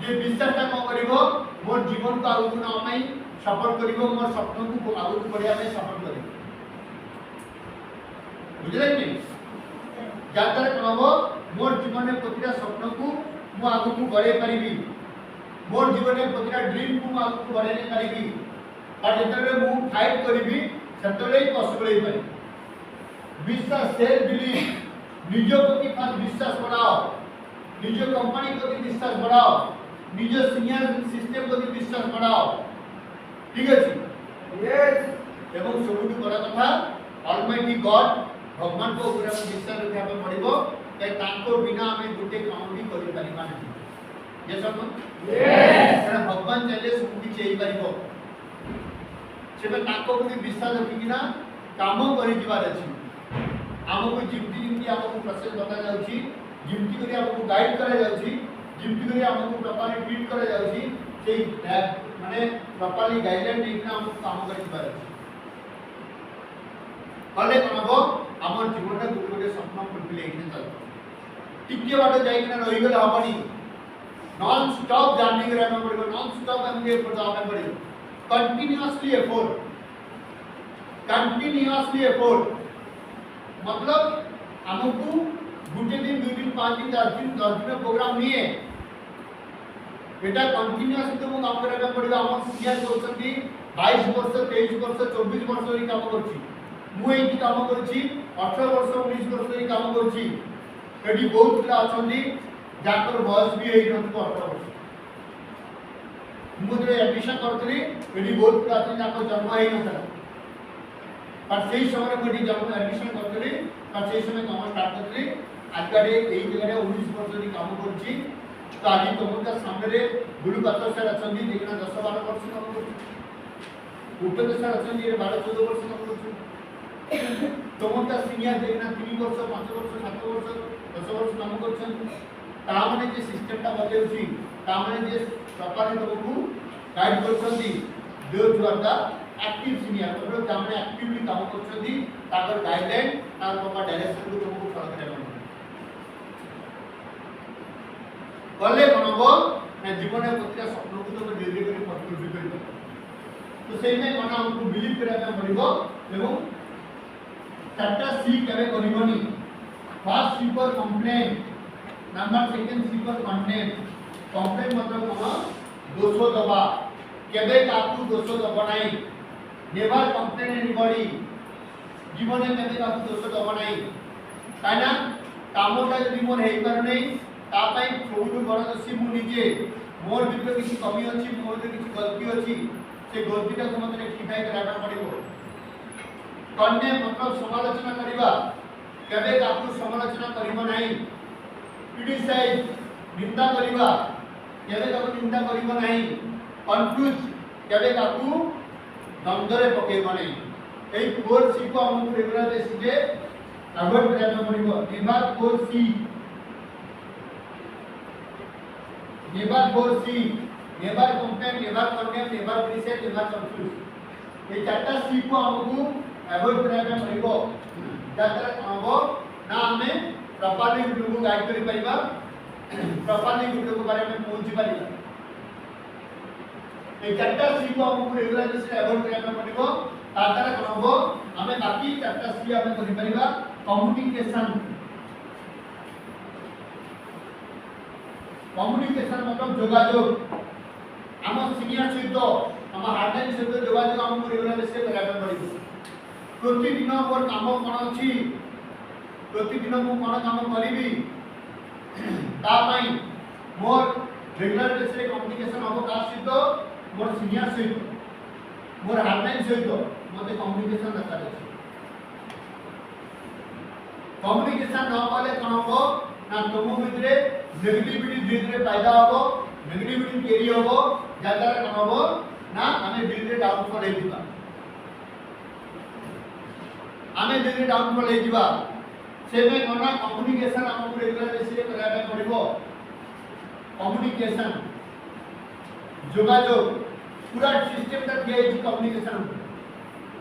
जे विश्वास का कोन करिवो मोर जीवन को आगु न अमाई सपोर्ट करिवो मोर सपन को आगु बढ़िया में सपोर्ट करिवो बुझले कि जातर कहबो मोर जीवन में प्रतिटा स्वप्न को मु आगु को बढ़े परिबी मोर जीवन में प्रतिटा ड्रीम को आगु को बढ़े नहीं परिबी और जेतरे मु फाइट करिबी सेतले ही पॉसिबल ही पारि विश्वास सेल्फ बिलीव निजो प्रति फास्ट विश्वास बनाओ নিজ কোম্পানি প্রতি বিশ্বাস বড়াও, নিজ সিনিয়র সিস্টেম প্রতি বিশ্বাস বড়াও। ঠিক আছে? Yes. এবং ସବୁଠୁ ବଡ଼ କଥା অলমাইটি গড ভগবানଙ୍କ ଉପରେ ଆମେ ବିଶ୍ୱାସ ରଖିବା ପାଇଁ ପଡ଼ିବ, କାରଣ ତାଙ୍କ ବିନା ଆମେ ଗୋଟେ କାମ ବି କରିପାରିବା ନାହିଁ। Yes or no? Yes. କାରଣ ଭଗବାନ ଚାହିଁଲେ ସବୁ କିଛି ହେଇପାରିବ। ସେବେ ତାଙ୍କ ଉପରେ ବିଶ୍ୱାସ ରଖିକିନା କାମ କରିଯିବାର ଅଛି। ଆମକୁ ଯେମିତି ଯେମିତି ଆମକୁ ପ୍ରୋସେସ ବତାଯାଉଛି, ଯେମିତି କରି ଆମକୁ ଗାଇଡ୍ କରାଯାଉଛି, ଯେମିତି କରି ଆମକୁ ପ୍ରପରଲି ଟ୍ରିଟ୍ କରାଯାଉଛି, ସେଇ ମାନେ ପ୍ରପରଲି ଗାଇଡଲାଇନ୍ ନେଇକିନା ଆମକୁ କାମ କରିଯିବାର ଅଛି। कले कौन हम आम जीवन में गोटे गोटे स्वप्न फुलफिल होने चल टिके बाट जाइकिना रही गले हमनी नॉन स्टॉप जर्नी करे हम पड़ो, नॉन स्टॉप हमके एफर्ट जावे पड़ो, कंटीन्यूअसली एफर्ट मतलब हमको गुटे दिन 2 दिन 5 दिन 10 दिन प्रोग्राम नहीं है बेटा कंटीन्यूअसली तो काम करबा पड़ो। हम सीनियर होछंती 22 वर्ष 23 वर्ष 24 वर्ष री काम करछि, मु एठी काम करछि 18 वर्ष 19 वर्ष री काम करछि। एठी बहुत पिला अछंती जाकर बयस भी एई नथु 18 वर्ष। मु जे एडमिशन करथली एठी बहुत पिला अछंती जाकर जन्म हेई नथला, पर सेही समय मु एठी जन्म एडमिशन करथली, पर सेही समय काम स्टार्ट करथली। आज गाडे एई जगह 19 वर्ष री काम करछि। तो आज तुमका सामने गुरु पात्र सर अछंती देखना 10 12 वर्ष काम करछि, उपेंद्र सर अछंती 12 14 वर्ष काम करछि। तुमका सीनियर देखना 3 वर्ष 5 वर्ष 7 वर्ष 10 वर्ष काम करछन। ता माने जे सिस्टमटा बदलउछि, ता माने जे प्रॉपर्ली तुमको गाइड करछंती, those who are the active senior मतलब ता माने एक्टिवली काम करछंती, ताकर गाइडलाइन तार प्रॉपर डायरेक्शन को तुमको फॉलो करबा कले बनबो ना जीवन में प्रतिटा स्वप्न को तुम धीरे धीरे फुलफिल करिबो। तो सेही में कोना हमको बिलीव करबा पड़िबो एवं चारटा सी केबे करिबोनी। फर्स्ट सी पर कंप्लेन, नंबर सेकंड सी पर कंटेंट। कंप्लेन मतलब कोन दोष दबा, केबे काकू दोष दबा नाही, नेवर कंप्लेन एनीबॉडी। जीवन में केबे काकू दोष दबा नाही, काना कामटा जदि मोर हेई पर नहीं ता पई सबुठु बड़ दोषी मु निजे। मोर भितर किछि कमी अछि, मोर भितर किछि गलती अछि, से गलतीटा को मते रेक्टिफाई करबा पड़िबो। कन्ने मतलब समालोचना करिबा, केबे काकू समालोचना करिबो नाही। क्रिटिसाइज निंदा करिबा, केबे काकू निंदा करिबो नाही। कंफ्यूज केबे काकू द्वंद्वरे पकेइबो नाही। एई 4 सी को हमहु रेगुलर बेसिस पे अवॉइड करबा पड़िबो। Never 4 C, never 4 C, never complain, never condemn, never criticise, never confuse. ए चारटा सी को हमहु अवॉइड करबा पड़िबो। जातरा हमबो ना हमें प्रॉपर्ली गुरु को गाइड करि परिबा, प्रॉपर्ली गुरु को बारे में पहुंची परिबा। ए चारटा सी को हमहु रेगुलर बेसिस पे अवॉइड करबा पड़िबो। तातरा हमबो हमें बाकी चारटा सी हमें करि परिबा। कम्युनिकेशन, कम्युनिकेशन मतलब जोगाजोग। हम सीनियर सहित हम हार्डलाइन सहित जोगाजोग हमको रेगुलर बेसिस पे करबा पड़िबो। प्रतिदिन मोर काम कोन अछि, प्रतिदिन मु कोन काम करिबी, ता पई मोर रेगुलर बेसिस पे कम्युनिकेशन हो का सहित मोर सीनियर सहित मोर हार्डलाइन सहित मते कम्युनिकेशन दरकार अछि। कम्युनिकेशन न पाले कोन हो ना तुम भितरे नेगेटिविटी धीरे धीरे पैदा होबो, नेगेटिविटी केरी होबो, जादार कोन होबो ना हमें धीरे धीरे डाउनफॉल हे दिबा। आमे धीरे डाउनफॉल हे दिबा। सेमे कोना कम्युनिकेशन हमको रेगुलर बेसिस पे करबा पड़िबो। कम्युनिकेशन जोगाजोग पूरा सिस्टम ता दिया छि कम्युनिकेशन।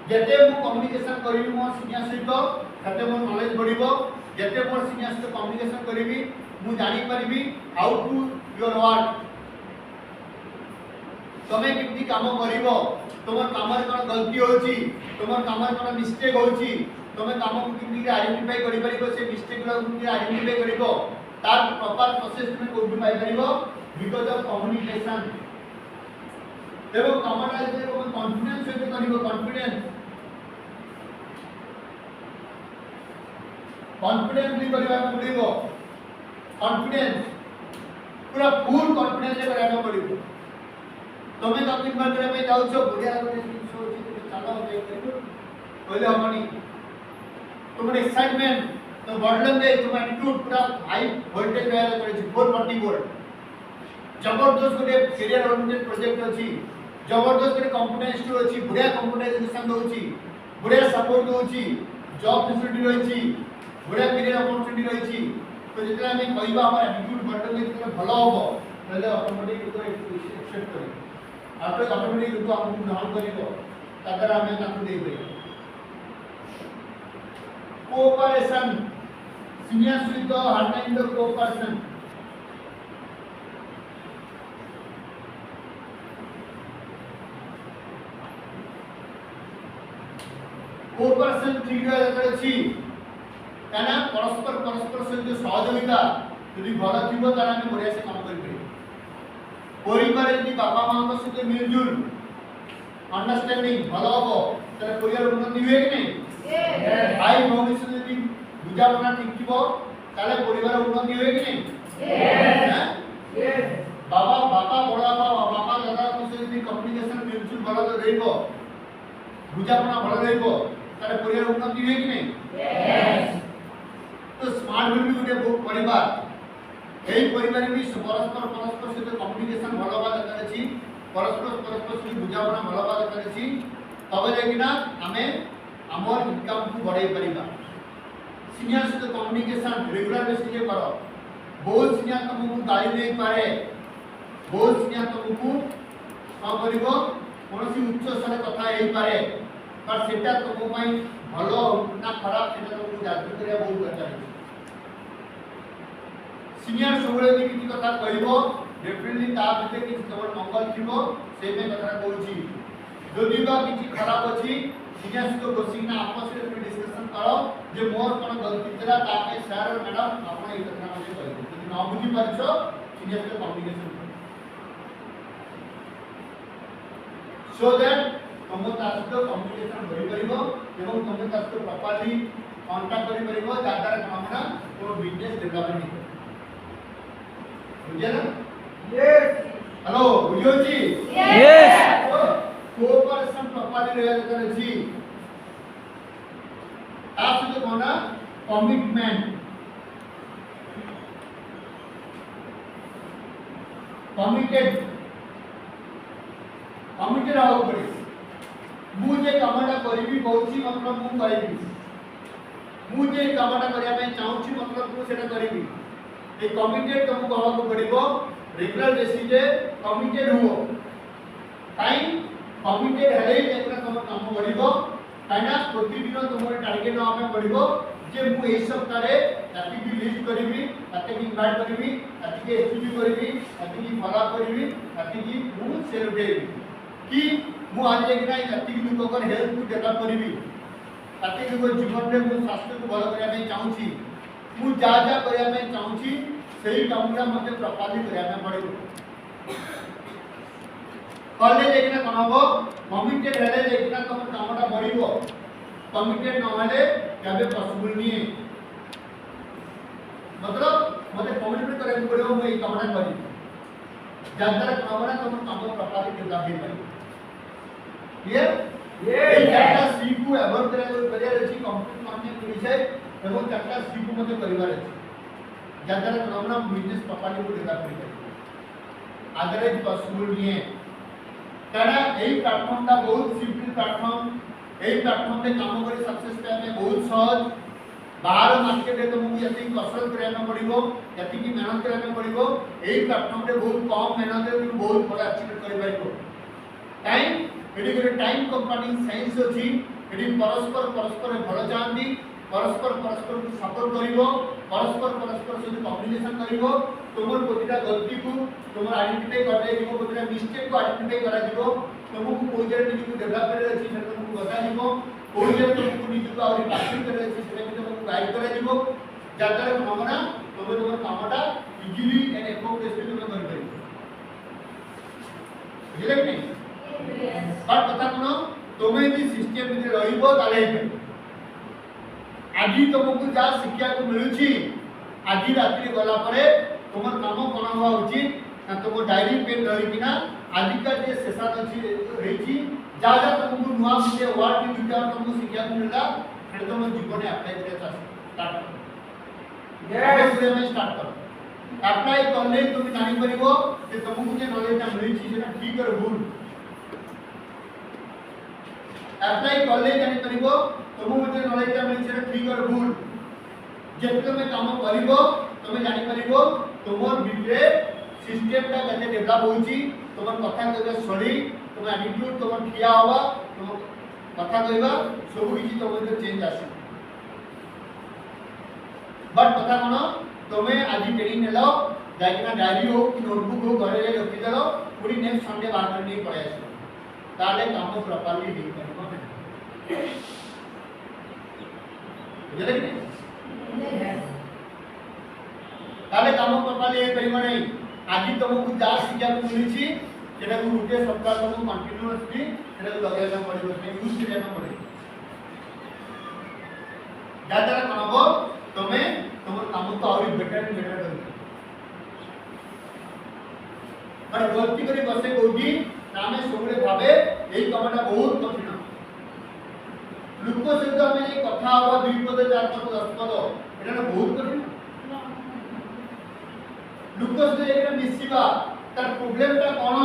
जते मु कम्युनिकेशन करिबी मो सीनियर सहित तते मोर नॉलेज बढ़िबो। जते मोर सीनियर सहित कम्युनिकेशन करिबी मु जानि परिबी हाउ टू योर वर्क। तमे किति काम करिवो, तोमर कामर कोन गलती होछि, तोमर कामर कोन मिस्टेक होछि, तमे काम को किति आइडेंटिफाई करि परिबो, से मिस्टेक को किति आइडेंटिफाई करिवो, तार प्रॉपर प्रोसेस में कोइ पाइ परिबो बिकॉज़ ऑफ कम्युनिकेशन। एवं कामटा जे को कॉन्फिडेंस से करिवो, कॉन्फिडेंस कॉन्फिडेंटली करिवा पड़िबो। कॉन्फिडेंस पूरा फुल कॉन्फिडेंस से करना पड़िबो तमे तो दिन भर करे जाउ छो बुढ़िया लोग सोची तुम चलो कहले हमनी तुम एक्साइटमेंट तो बॉडलम दे तुम एटीट्यूड पूरा हाई वोल्टेज लेवल करे 440 वोल्ट जबरदस्त गोटे कैरियर ओरिएंटेड प्रोजेक्ट अछि जबरदस्त गोटे कंप्यूटर इंस्टीट्यूट अछि बुढ़िया कंप्यूटर एजुकेशन दोछि बुढ़िया सपोर्ट दोछि जॉब फैसिलिटी रहिछि बुढ़िया कैरियर अपॉर्चुनिटी रहिछि तो जेतला हमें कहबा हमर एटीट्यूड बॉडलम दे जेतला भलो होबो तले ऑटोमेटिक तो एक्सेप्ट करी आपे ऑटोमेटिक तो हमहु ग्रहण करिवो ताकर हमें ताकू देइ पड़े cooperation seniors with the harmony the cooperation cooperation ठीक अछि काना परस्पर परस्पर से जो सहयोगिता यदि भल थिबो तारा हम बढ़िया से काम करि परिवार यदि बाबा मां को सहित मिलजुल अंडरस्टैंडिंग भल हो तारे परिवार उन्नति हुए कि नहीं भाई भौणी से यदि बुझापना ठीक थिबो ताले परिवार उन्नति हुए कि नहीं बाबा बाबा बड़ा बाबा दादा को सहित कम्युनिकेशन मिलजुल भल रहइबो बुझापना भल रहइबो तारे परिवार उन्नति हुए कि नहीं तो स्मार्ट भी गोटे परिवार एही परिवार भी परस्पर परस्पर सहित कम्युनिकेशन भल हवा दरकार अछि परस्पर परस्पर सहित बुझापना भल हवा दरकार अछि तबे लेकिना हमें हमर इनकम को बढ़ाई परिबा सीनियर सहित कम्युनिकेशन रेगुलर बेसिस पे करो बहुत सीनियर तुमको गाली दे पारे बहुत सीनियर तुमको का करिवो कोनोसी उच्च स्तर कथा हेई पारे पर सेटा तुमको पई भलो ना खराब सेटा तुमको जागृत करिया बहुत दरकार अछि सीनियर सबले भी किछि कथा कहइबो डेफिनेटली ता भिते किछि तमर मंगल थिबो से में कथा कहउची जदि बा किछि खराब अछि सीनियर को बसिना आपस में डिस्कशन करो जे मोर कोन गलती थिला ताके सर मैडम आपण ई कथा मध्ये कहइबो जदि न बुझी परछो सीनियर के कम्युनिकेशन सो दैट तुम तासतो कम्युनिकेशन भरि परिबो एवं तुम तासतो प्रॉपर्ली कांटेक्ट करि परिबो जादार कामना को बिजनेस डेवलपमेंट बुझे ना यस हेलो बुझियो जी यस कोऑपरेशन प्रॉपर्ली रहल करे छी आप से कोना कमिटमेंट कमिटेड कमिटेड आओ पड़े मु जे कामटा करिवि कहूची मतलब मु करिवि मु जे कामटा करिया पे चाहूची मतलब मु सेटा करिवि ए कमिटेड तुम कहवा को पड़िबो रेगुलर बेसिस पे कमिटेड हुओ टाइम कमिटेड हेले जेकरा तुम काम करिवो काइना प्रतिदिन तुमर टारगेट हमें पड़िबो जे मु ए सप्ताह रे ताकि की लिस्ट करिवि ताकि की इनवाइट करिवि ताकि की एसपी करिवि ताकि की फॉलो करिवि ताकि की मु सेल देबि कि मु आज एकना ताकि की लोक कर हेल्थ को डेवलप करिवि ताकि की जीवन रे मु स्वास्थ्य को भलो करिया में चाहूची मु जा जा करिया में चाहूची सही कामटा मते प्रपादित करिया में पड़िबो कॉलेज एकना कमाबो कमिटेड हेले एकना तुम कामटा बढ़िबो कमिटेड न हेले केबे पॉसिबल नहीं मतलब मते कमिटमेंट करे पड़िबो मु ए कामटा करी जादार कामटा तुम काम प्रपादित करला हे भाई क्लियर ये चारटा सी को अवॉइड करिया अछि कंप्लीट माने विषय एवं चारटा सी को मते परिवार अछि जादार कामना बिजनेस प्रपादित को देता पड़िबो अदरवाइज पॉसिबल नहीं है कारण एही प्लेटफॉर्म ता बहुत सिंपल प्लेटफॉर्म एही प्लेटफॉर्म पे काम करे सक्सेस पाए बहुत सहज बाहर मार्केट रे तुमको यति कसरत करना पड़िबो यति की मेहनत करना पड़िबो एही प्लेटफॉर्म रे बहुत कम मेहनत रे तुम बहुत बड़ा अचीव कर पाइबो टाइम एडी करे टाइम कंपनी साइंस अछि एडी परस्पर परस्पर भलो चाहंदी परस्पर परस्पर को सपोर्ट करिवो परस्पर परस्पर से कम्युनिकेशन करिवो तुमर कोटिटा गलती को तुमर आइडेंटिफाई करले दिबो कोटिटा मिस्टेक को आइडेंटिफाई करा दिबो तुमको कोइ जे निजु डेवलप करे अछि से तुमको बता दिबो कोइ जे तुमको निजु को और पासिंग करे अछि से तुमको गाइड करा दिबो जादार कामना तुमर कामटा इजीली एंड एफोर्टलेसली तुम कर पाइबो बुझले कि पर कथा कोन तुमे भी सिस्टम में रहिबो ताले आज तुमको जा शिक्षा को मिलुची आज रात्रि गला परे তোমার কাম কোন হওয়া উচিত না তোমার ডায়েরি পেন ধরিকিনা আজকাল যে সেশন আছে রয়েছি যা যা তোমাকে নয়া যে ওয়ার্ড কি দুটা তোমাকে শিখিয়া মিললা সেটা তোমার জীবনে অ্যাপ্লাই করে স্টার্ট করো স্টার্ট করো অ্যাপ্লাই করলে তুমি জানি পারিব যে তোমাকে যে নলেজটা মিলছি সেটা ঠিক আর ভুল অ্যাপ্লাই করলে জানি পারিব তোমাকে যে নলেজটা মিলছে সেটা ঠিক আর ভুল যেতে তুমি কাম করিব তুমি জানি পারিব তোমার ভিতরে সিস্টেমটা কেতে ডেভেলপ হইছি তোমার কথা কইবা শৈলী তোমার অ্যাটিটিউড তোমার ঠিয়া হওয়া তোমার কথা কইবা সব কিছু তোমার চেঞ্জ আসে বাট কথা কোন তুমি আজি ট্রেনিং নেলো যাইকিনা ডায়েরি হোক কি নোটবুক হোক ঘরে যাই রখি দেল পুরি নেক্সট সন্ডে বার করে নিয়ে পড়ে আসো তাহলে কাম প্রপারলি হেই পারিব না বুঝলে কি তাহলে কাম প্রপারলি হেই পারিব নাই আজি তোমাকে যা শিক্ষা মিলিছি সেটা গোটে সপ্তাহ তোমাকে কন্টিনিউয়াসলি সেটা লগাইবা পড়িব ইউজ করিবা পড়িব যার দ্বারা কোন হবো তুমি তোমার কামকে আরো বেটার করবে মানে গলতি করে বসে কৌটি আমি সবুলে ভাবে এই কামটা বহুত কঠিন লোক সহিত আমি এই কথা হওয়া 2 পদ 4 পদ 10 পদ এটা বহুত কঠিন লোক সহিত এটা মিশিবা তার প্রবলেমটা কোন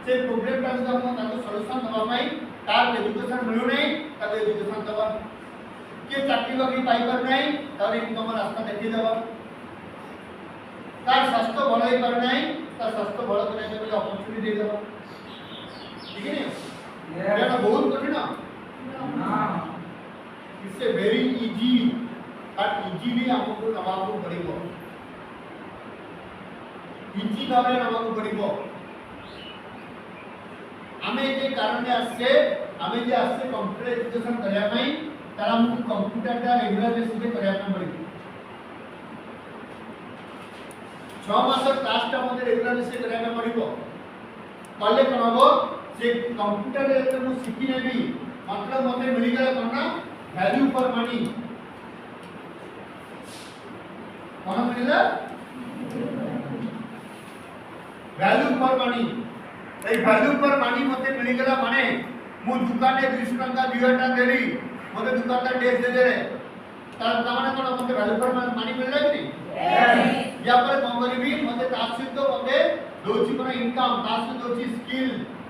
সেই প্রবলেমটা যদি আমরা তাকে সলিউশন দেবা পাই তার এডুকেশন মিলু নাই তাকে এডুকেশন দেবা কে চাকরি বাকরি পাইবার নাই তাহলে ইনকামের রাস্তা দেখিয়ে দেবা তার স্বাস্থ্য ভালো হই পারে নাই তার স্বাস্থ্য ভালো করে দেবে অপরচুনিটি দিয়ে দেবা ঠিক আছে এটা বহুত কঠিন না it's a very easy but easily আমাকে নবাবু পড়িব ইজি ভাবে নবাবু পড়িব আমি যে কারণে আসছে আমি যে আসছে কম্পিউটার এডুকেশন করিয়া পাই তারা আমাকে কম্পিউটারটা রেগুলার বেসিসে করিয়া পাই পড়িব 6 মাসের ক্লাসটা আমাদের রেগুলার বেসিসে করিয়া পাই পড়িব কলে কোন হবো যে কম্পিউটারে যেতে মু শিখি নেবি मतलब মতে মিলি গেল কোন না ভ্যালু ফর মানি কোন মিলিলা ভ্যালু ফর মানি এই ভ্যালু ফর মানি মতে মিলি গেল মানে মু দোকানে 200 টাকা 2000 টাকা দেলি মতে দোকানদার ডেস দে দে তার মানে কোন মতে ভ্যালু ফর মানি মিললা কি या पर कौन करिबी मते तासित तो मते दोची कोन इनकम तासित दोची स्किल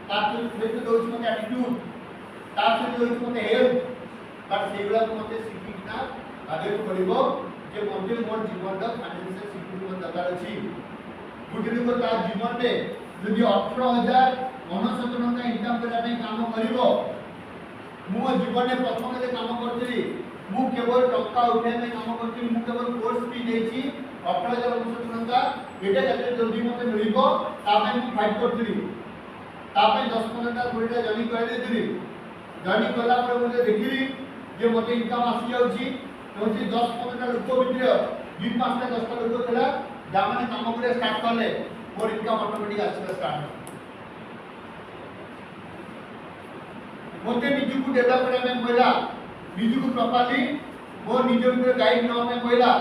तासित दोची मते एटीट्यूड तासित दोची मते हेल्थ बट सेगला मते सिकिना आगे करिबो जे मते मोर जीवनदा फाइनेंशियल सिक्योरिटी मते दरकार अछि गुटिनि को ता जीवन रे यदि 18000 99 टका इनकम करा नै काम करिबो मु जीवन रे प्रथम जे काम करथि मु केवल टक्का उठाय नै काम करथि मु केवल कोर्स फी देछि 18000 टका एटा जते जल्दी मते मिलिबो तापे मु फाइट करथि तापे 10 टका थोड़ीटा जॉइन कर देथि जॉइन कला पर मुझे देखिली जे मते इनकम आसी जाउछि तो 10 टका लोक भितर 2 5 टा 10 टा लोक थला जामाने काम करे स्टार्ट करले मोर इनकम ऑटोमेटिक आसीबा स्टार्ट मते निजु को डेवलप करे में पहिला निजु को प्रॉपर्ली मोर निजे भितर गाइड न में पहिला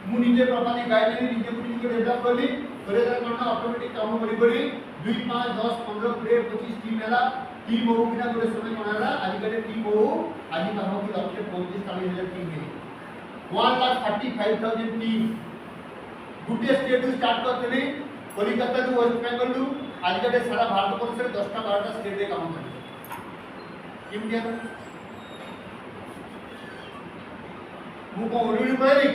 मु निजे प्रॉपर्ली गाइड नहीं निजे को डेवलप करली करे करना ऑटोमेटिक काम करी करी 2 5 10 15 20 25 टीम हैला टीम हो बिना करे समय बनाला आज करे टीम हो आज काम की लक्ष्य 35-40,000 टीम है 1,35,000 टीम गुटे स्टेट स्टार्ट करतली कोलकाता टू वेस्ट बेंगल टू आज करे सारा भारत वर्ष रे 10 टा 12 टा स्टेट रे काम करे टीम दिया मु को ओडी पड़े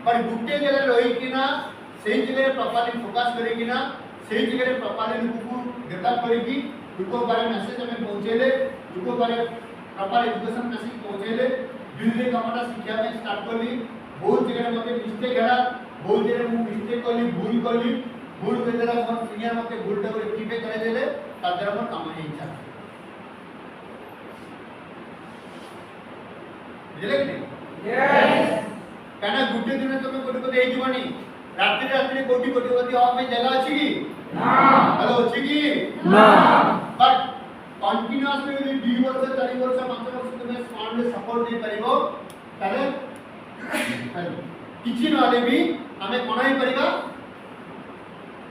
पर गुटे जगह रही कि ना सही जगह प्रॉपर्ली फोकस करेगी ना सही जगह प्रॉपर्ली लोग को डेवलप करेगी लोगों बारे मैसेज हमें पहुंचेले लोगों बारे प्रॉपर एजुकेशन मैसेज पहुंचेले धीरे कामटा शिक्षा में स्टार्ट करली बहुत जगह मते मिस्टेक हैला बहुत जगह मु मिस्टेक करली भूल केला मोर सीनियर मते भूलटा को रेक्टिफाई करे देले तादर मोर काम हे इच्छा बुझले कि यस काना गुटे दिन तुम कोटिपति हे जीवनी रात्रि रात्रि कोटिपति हो में जगह अछि की ना हेलो अछि की ना बट कंटीन्यूअसली यदि 2 वर्ष 4 वर्ष 5 वर्ष तुम स्मार्ट में सपोर्ट दे परिबो ताले किछि नले भी आमे कोन ही परिबा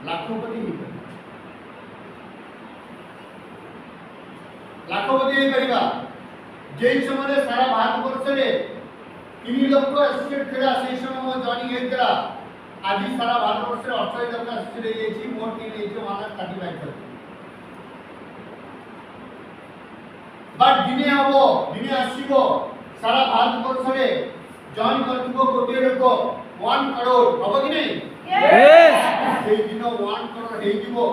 लाखपति ही परिबा लाखपति ही परिबा जेई समय सारा भारत वर्ष रे 3 लक्ष एसोसिएट थिला सेई समय मो जॉइनिंग हेतला आज सारा भारत वर्ष रे 28 लक्ष एसोसिएट हे छी मोर टीम हे छी 135 बट दिने हबो दिने आसीबो सारा भारत वर्ष रे जॉइन करथिबो कोटी लोक 1 करोड़ हबो कि नहीं यस सेई दिन 1 करोड़ हे जीवो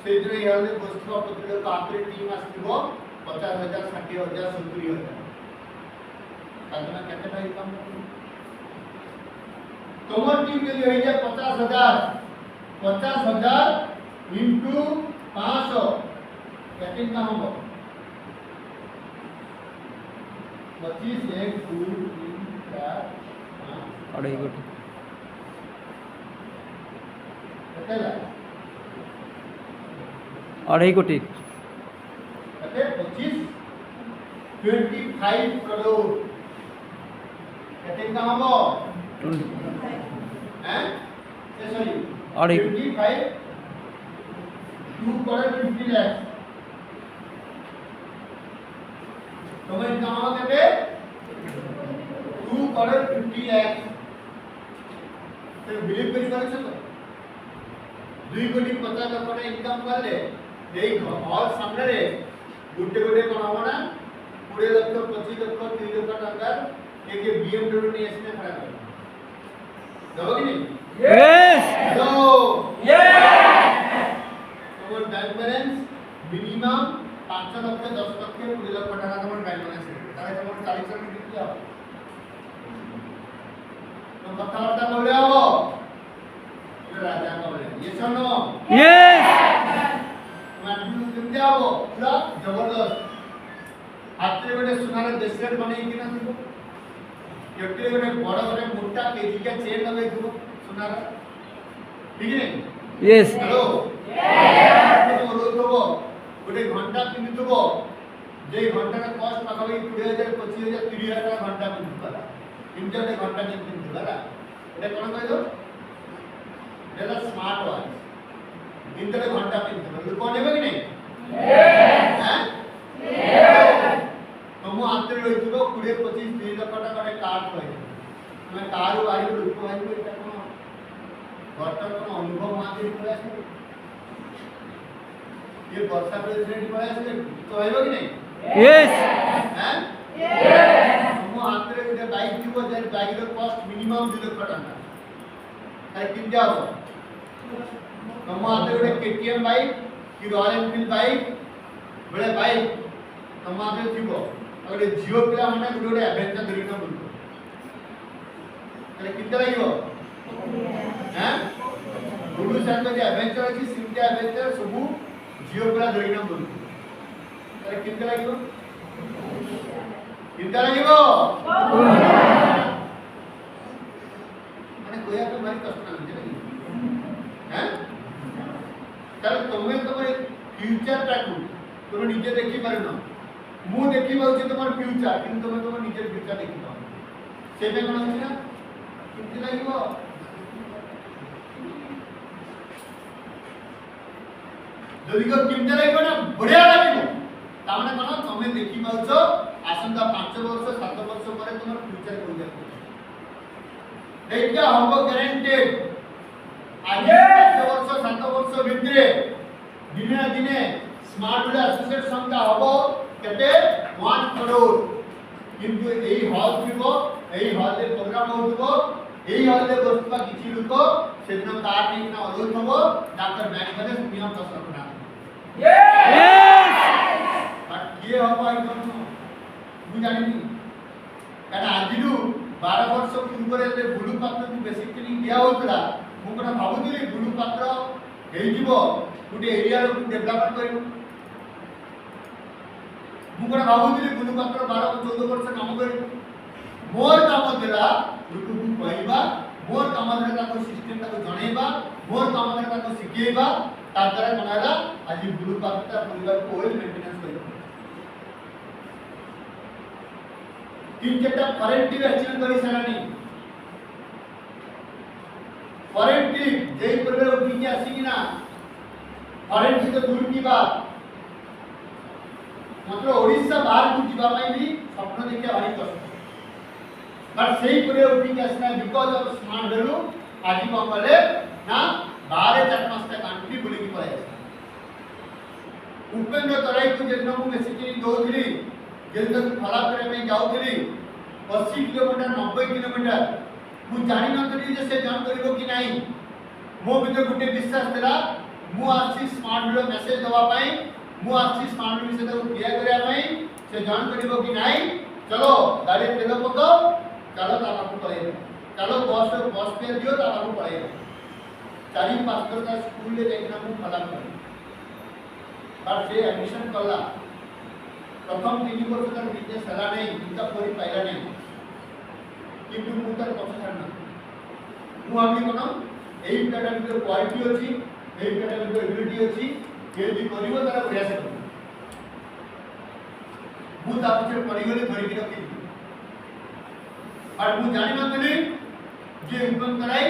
सेई दिन याले गोष्ठी कोटी लोक आखरे टीम आसीबो 50,000 60,000 70,000 काजना केते टाइम काम तोमर टीम के लिए है 50,000 इनटू 500 केते काम हो 25 1 2 3 4 अढ़ाई कोटी केतेला अढ़ाई कोटी केते 25 25 करोड़ केते काम हो हैं ए सॉरी अढ़ाई 25 2 करोड़ 50 लाख तुम्हें काम हो केते 2 करोड़ 50 लाख तो बिलीव करी कर सको 2 कोटी 50 लाख ने इनकम कर ले देई हॉल सामने रे गुटे गुटे कोन हो ना 20 लाख 25 लाख 30 लाख टका एक BMW ने इसने खड़ा कर दबो कि नहीं यस हेलो यस তোমার bank balance minimum 5 lakh 10 lakh 20 lakh টাকা তোমার ব্যাংক ব্যালেন্স আছে তাহলে তোমার 40 লাখ দিতে হবে তো কথাবার্তা বলে হবো রাজা বলে ইয়েস অর নো यस तुम्हारे কেমতে হবো পুরো জবরদস্ত হাতে গোটে সোনার ব্রেসলেট বনাই কিনা দিব কেতে গোটে বড় গোটে মোটা কেজিকা চেন লগাই দিব সোনার ঠিক নেই यस हेलो गोटे घंटा किनुथब जे घंटार कस्ट पाखापाखि 20,000 25,000 30,000 घंटा किनुथला इंटरने घंटा किनुथला एटा कोन कहलो एटा स्मार्ट वॉच इंटरने घंटा किनुथला लोक नेबे कि नहीं हैं तुम हाथ रे रहिथबो 20 25 30 लाख टका रे कार कहै तुम कार बारी लोक भाई एटा कोन घरटार कोन अनुभव माते पळे आसे ये वर्षा प्रेसिडेंट पळे आसे तो हेबो कि नहीं यस हैं यस तुम हाथ रे गोटे बाइक दिबो जे बाइक रो कॉस्ट मिनिमम 2 लाख टका ताई किन जाओ तुम हाथ रे गोटे केटीएम बाइक कि रॉयल एनफील्ड बाइक बड़े बाइक तुम हाथ रे थिबो गोटे जियो पिला माने गोटे एडवेंचर धरिनो बुलतो ताले किन लागिबो हैं गुरु साथ में एडवेंचर अछि सिमटे एडवेंचर सबु जियो पूरा धरिना बोल अरे किनका लागिबो माने कोया तो भारी कष्ट लागे हैं ताले तुमे तमरे फ्यूचर टाकू तुमे निजे देखि पारनो मु देखि पाउछि तमर फ्यूचर किंतु तुमे तमर निजे फ्यूचर देखि पाउ सेबे कोन अछि ना किनका लागिबो যদি কেউ কিনতে লাগবে না বড়িয়া লাগিব তার মানে কোন তুমি দেখি পাউছ আসন্তা 5 বর্ষ 7 বর্ষ পরে তোমার ফিউচার কোন যাবে এইটা হবো গ্যারান্টেড আজ 5 বর্ষ 7 বর্ষ ভিতরে দিনে না দিনে স্মার্ট ভিলেজ অ্যাসোসিয়েট সংখ্যা হবো কেতে 1 করোড় কিন্তু এই হল থিব এই হলে প্রোগ্রাম হউথিব এই হলে বসবা কিছু লোক সেদিন কার নেই না অনুরোধ হবো ডাক্তার ব্যাংক ব্যালেন্স নিয়ম 10 লাখ টাকা यस बट ये हो पाई कोन मु जानि नी काना आजिलु 12 वर्ष पूर्व रे बुलु पात्र की बेसिकली दिया होतला मु कोना भाबुतली बुलु पात्र हेई जीवो गुटे एरिया रो डेवलपमेंट करिवो मु कोना भाबुतली बुलु पात्र 12 14 वर्ष काम करिवो मोर काम देला लुकु कहइबा मोर काम देला को सिस्टम को जणैबा मोर काम देला को सिखेइबा ताद्वारा बनाला आज गुरु पात्र परिवार को ओइल मेंटेनेंस करियो तीन चारटा करेक्टिव एक्शन करि सारानी फॉरेन ट्रिप जेई परिवार उठिकी आसिकिना फॉरेन ट्रिप तो दूर की बात मात्र ओडिशा बाहर को जीवा पई भी स्वप्न देखिया भारी कष्ट बट सेही परिवार उठिकी आसिना बिकॉज ऑफ स्मार्ट वैल्यू आज को कले ना बाहर 4-5 कंट्री बुली की पड़े उपेंद्र तराई को जेन को मेसेज दोथली जेन को फला करे में जाउथली 80 किलोमीटर 90 किलोमीटर मु जानि नथली जे से जॉइन करिवो कि नाही मो भीतर गुटे विश्वास देला मु आसी स्मार्ट वीडियो मेसेज दवा पाई मु आसी स्मार्ट वीडियो से तो क्लियर करिया पाई से जॉइन करिवो कि नाही चलो गाड़ी तेल पको चलो ता पाखु पळे चलो बस पे दियो ता पाखु पळे 4-5 का स्कूल ले देखना मु फला कर पर से एडमिशन करला प्रथम 3 वर्ष तक बिजनेस हला नहीं इंता कोई पाइला नहीं किंतु मु तर पछ छाड़ना मु आमी कोन एई पिटाटा भीतर क्वालिटी अछि एई पिटाटा भीतर एबिलिटी अछि जे भी करिवो तारा प्रयास कर मु ता पछ परिगले धरि के रखि और मु जानि नथली जे उन्नत कराई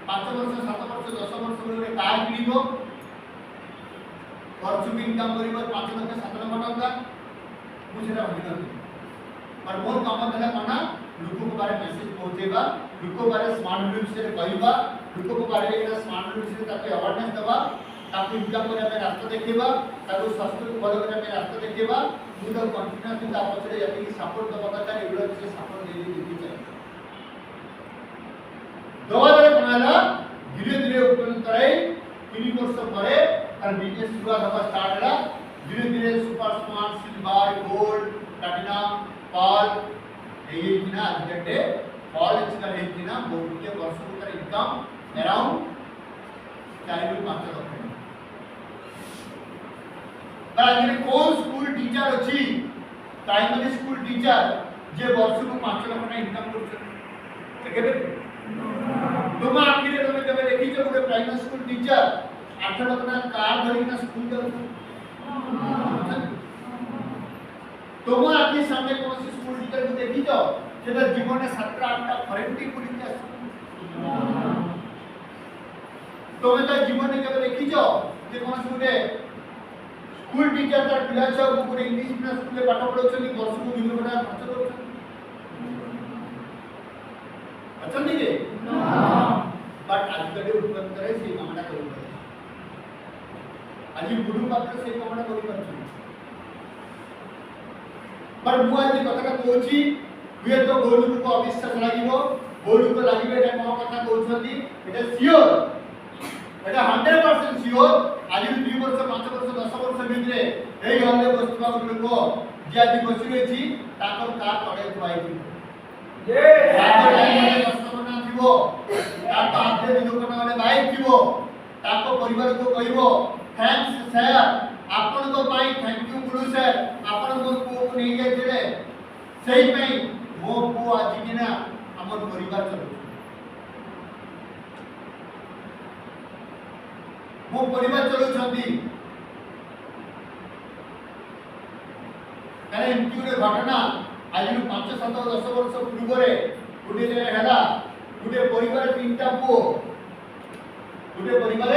5 वर्ष 7 वर्ष 10 वर्ष रे कार किनिबो खर्च इनकम करिबो 5 लाख 7 लाख टका मु सेरा भाबि नथली और मोर काम देला कोना लोक को बारे मेसेज पहुंचेबा लोक को बारे स्मार्ट वीडियो से कहबा लोक को बारे एना स्मार्ट वीडियो से ताके अवेयरनेस देबा ताकि इनकम करे में रास्ता देखेबा ताकि स्वास्थ्य को फॉलो करे में रास्ता देखेबा मु तो कंटिन्यूअसली ता पछरे जति सपोर्ट दबा करता एगुलो से सपोर्ट दे दी चाहिए दोबारा बनाला धीरे धीरे उपकरण कराई 3 वर्ष परे और बिजनेस शुरुआत होगा स्टार्ट होला धीरे धीरे super smart silver gold platinum pearl ये किना अजगटे पर्ल इचका है किना बहुत के वर्ष का इनकम अराउंड 4-5 लाख बाकी कोन स्कूल टीचर अछि प्राइमरी स्कूल टीचर जे वर्ष को 5 लाख का इनकम करछ केबे तुम आखिर तुम केबे देखि छ गोटे प्राइमरी स्कूल टीचर 8 लाख ना कार धरि ना स्कूल जाउ तुम आखिर सामने कौन सी स्कूल टीचर को देखि छ सेटा जीवन में 7-8टा फॉरेन ट्रिप बुली के तुम तो जीवन में केबे देखि छ जे कौन सी गोटे स्कूल टीचर तार पिला छ गोटे इंग्लिश मीडियम स्कूल में पाठ पढौछनी वर्ष को 2 लाख टका खर्च करछन अच्छा नहीं है बट आज कड़े उत्पन्न करे से कामना करू आज गुरु पात्र से कामना करू परछु पर मु आज कथा कहूची हुए तो गोलू को अविश्वास लागिवो गोलू को लागिबे एटा कोन कथा कहउछंती एटा सियोर एटा 100% सियोर आज 2 वर्ष 5 वर्ष 10 वर्ष भितरे एई हल्ले बसबा लोक जे आज बसि रहिछि ताकर का तळे थुआई कस्टमर थिबो ताको आधे दुकान वाले भाई थिबो ताको परिवार को कहबो थैंक्स सर आपन को पाई थैंक यू गुरु सर आपन को को नहीं जाइले सही पई मो को आज किना हमर परिवार चलो मो परिवार चलो छथि अरे इनकी गोटे घटना आज 5-7-10 वर्ष पूर्व गोटे जगह है गोटे परिवार 3टा पुओ गोटे परिवार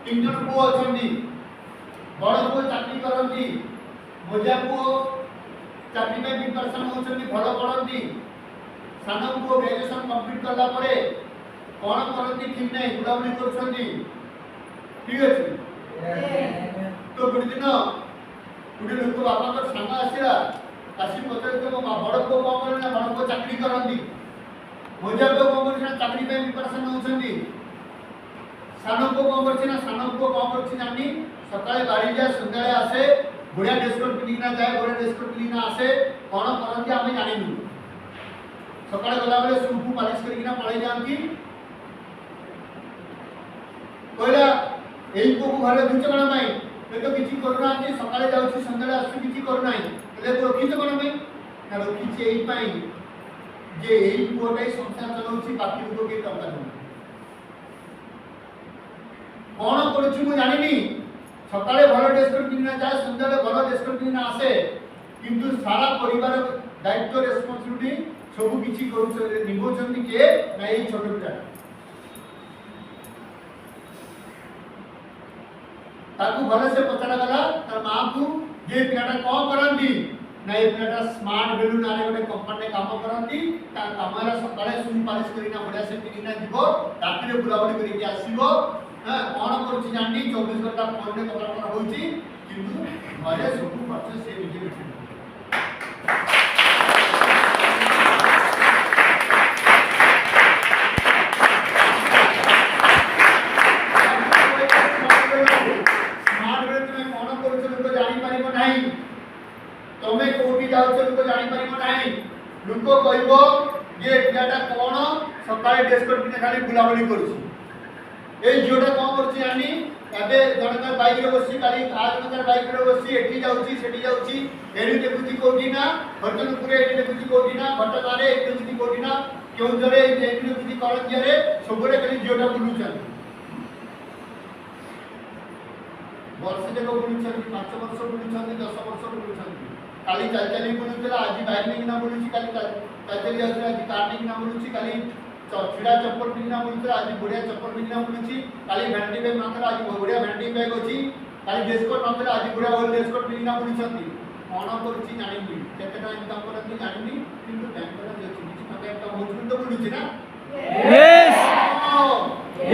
3 जन पुओ अछंती बड़ पुओ चाकरी करंती मजा पुओ चाकरी में प्रिपरेशन होछंती भलो पढंती सानो पुओ ग्रेजुएशन कंप्लीट करला परे कोन करंती ठीक नै बुलाबुली करछंती ठीक अछि तो गुड दिन गोटे लोक बापा का संग आसिला आसी पत्र को बड़ को कोन ना बड़ को चाकरी करंती मजा को कोन ना चाकरी में प्रिपरेशन होछंती सानो को कोन करछि ना सानो को कोन करछि जानी सकाळे गाड़ी जाय संध्याळे आसे बुढ़िया ड्रेस कोड पिनी ना जाए बुढ़िया ड्रेस कोड पिनी ना आसे कोन करंती आमे जानिनु सकाळे गला बेले सुपु पालिश करिना पळै जानती कोइला एई को घरे दुच कण माई ए तो किछि करना आनी सकाळे जाउछि संध्याळे आसु किछि करना आई ले तो किछि कण माई ना किछि एई पाई जे एई कोटाई संसार चलाउछि बाकी लोक के टका नै कोन करछि मु जानिनी सकाळे भलो ड्रेस कोड पिनी जाए संध्याळे भलो ड्रेस कोड पिनी आसे किंतु सारा परिवार दायित्व रेस्पोंसिबिलिटी सब किछि करू निभौछंती के ना एई छोट पिटा ताकू भले से पचरा गला तार मां को जे पिलाटा कोन करंती ना ए पिलाटा स्मार्ट वैल्यू नारे गोटे कंपनी काम करंती ता कामरा सकाळे सुनी पालिश करिना बढिया से पिना जीवो रात्री बुलाबुली करी के आसीबो हां कोन करछि जानि 24 घंटा फोन रे कथा होउची किंतु घरे सब खर्च से निजे बिठे तमे कोठी जाउछ लोक जानि परिबो नाही लोक कहबो जे पियाटा कोन सकाळे डेस्कट पिने खाली बुलाबुली करूछ ए झियोटा कोन करछि जानि एबे जनकर बाइक रे बसी खाली आज जनकर बाइक रे बसी एठी जाउछि सेठी जाउछि एनी देखुछि कोठी ना भटनपुरे एनी देखुछि कोठी ना भटकारे एनी देखुछि कोठी ना केउजरे एनी देखुछि करंजियारे सबरे खाली झियोटा बुलुछन वर्ष देखो बुलुछन 5 वर्ष बुलुछन 10 वर्ष बुलुछन काली चल चली बुलुतला आज बाइक नहीं ना बुलुची काली चल चली आउतला आज कार नहीं ना बुलुची काली छिड़ा चप्पल नहीं ना बुलुतला आज बढ़िया चप्पल नहीं ना बुलुची काली भैंडी बैग मात्रा आज बढ़िया भैंडी बैग अछि काली डेस्कट मात्रा आज बढ़िया ओल डेस्कट नहीं ना बुलुछंती कोन करछि जानिबी केतेटा इनकम करछि जानिबी किंतु बैंक रे जे କିଛି टका इनकम होउछि तो बुलुची ना यस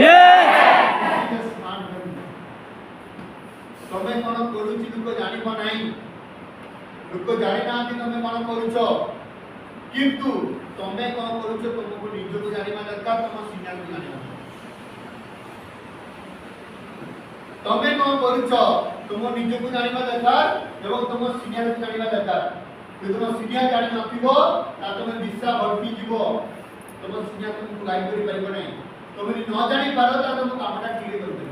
यस तमे कोन करूछि लोक जानिबो नाही लोक जानि नांती तमे कोन करूछो किंतु तमे कोन करूछो तुमको निजको जानिबा दरकार तुम सीनियर को जानिबा तमे कोन करूछो तुम निजको जानिबा दरकार एवं तुम सीनियर को जानिबा दरकार जे तुम सीनियर जानि नथिबो ता तुम दिशा भटकी जीवो तुम सीनियर तुमको गाइड करि परिबो नै तुम न जानि पारो ता तुम कामटा ठीक कर दे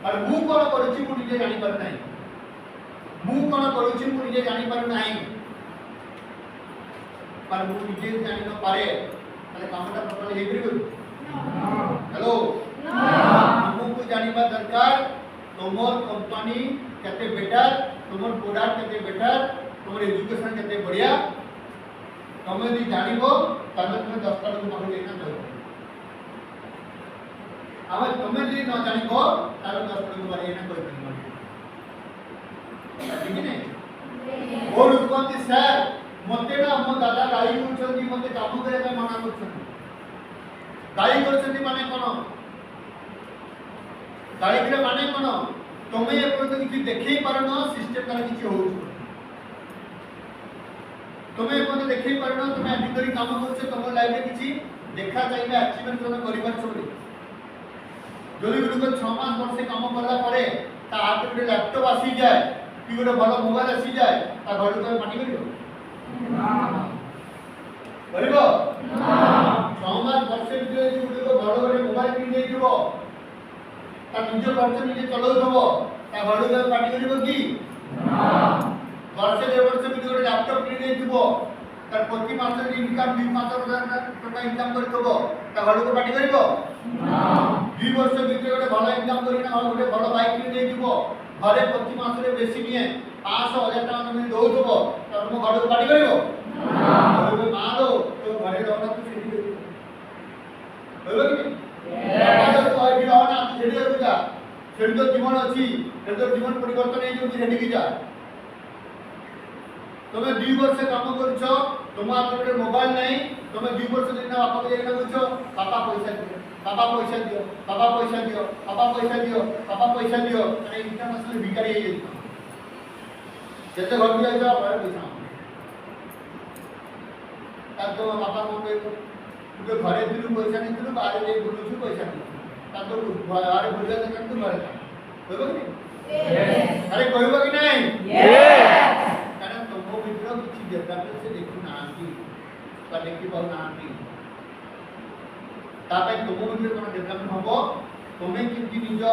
और मु कोन करूछि मु निजे जानि पर नै मु कोन करूछि मु निजे जानि पर नाही पर मु निजे जानि न पारे तले कामटा प्रॉपर्ली हे करिबो हेलो तुमको जानिबा दरकार तुमर कंपनी केते बेटर तुमर प्रोडक्ट केते बेटर तुमर एजुकेशन केते बढ़िया तमे यदि जानिबो तमे तुम 10 टा लोक माने देना दो आवे तमे यदि न जानिबो ताले 10 टा लोक माने देना कोइ ठीक है ओ रुकंती सर मते ना मो दादा गाई उछंती मते काम करे पे मना करछन गाई करछंती माने कोन गाई करे माने कोन तमे एपरत किछि देखै परनो सिस्टम कर किछि होउ तमे एपरत देखै परनो तमे अधिकारी काम करछ तम लाइफ रे किछि देखा चाहिए अचीवमेंट तमे करिबार छबे जदि लोक 6 मास वर्ष काम करला परे ता हाथ रे लैपटॉप आसी जाय कि गोटे भल मोबाइल आसी जाए ता घर को पानी करिबो 6 मास वर्ष भितर गोटे भल गोटे मोबाइल किन देइथिबो ता निज खर्च निजे चलौथबो ता घर को पानी करिबो कि वर्ष 2 वर्ष भितर गोटे लैपटॉप किन देइथिबो ता प्रति मास इनकम 2 मास टका इनकम करथबो ता घर को पानी करिबो 2 वर्ष भितर गोटे भल इनकम करिना गोटे भल बाइक किन देइथिबो घरे प्रति मास रे बेसी निए 500,000 टका तुम दोथबो त तुम घर को पानी करिवो घर मारो तो घरे रहना तो सेठी करिवो होइबो कि बाबा तो आई रहना सेठी करिवो जा सेठी तो जीवन अछि सेठी तो जीवन परिवर्तन हे जो सेठी की जा तुम 2 वर्ष काम करछो तुम हाथ में मोबाइल नहीं तुम 2 वर्ष दिन बापा को जाइना कहछो पापा पैसा दियो पापा पैसा दियो पापा पैसा दियो पापा पैसा दियो पापा पैसा दियो अरे इंटरनेशनल भिखारी हे जते घर में जाइछो घर पैसा ता तो पापा को तू घरे दिलु पैसा नहीं दिलु बाहर जे बुलुछु पैसा नहीं ता तो बाहर बुलिया त तू घरे होइबो कि अरे कहइबो कि नहीं यस कारण तुमको मित्र किछि डेवलपमेंट से देखु नांती का देखि पाउ नांती तापे तुमको मित्र कोन डेवलपमेंट हबो तुमे किछि निज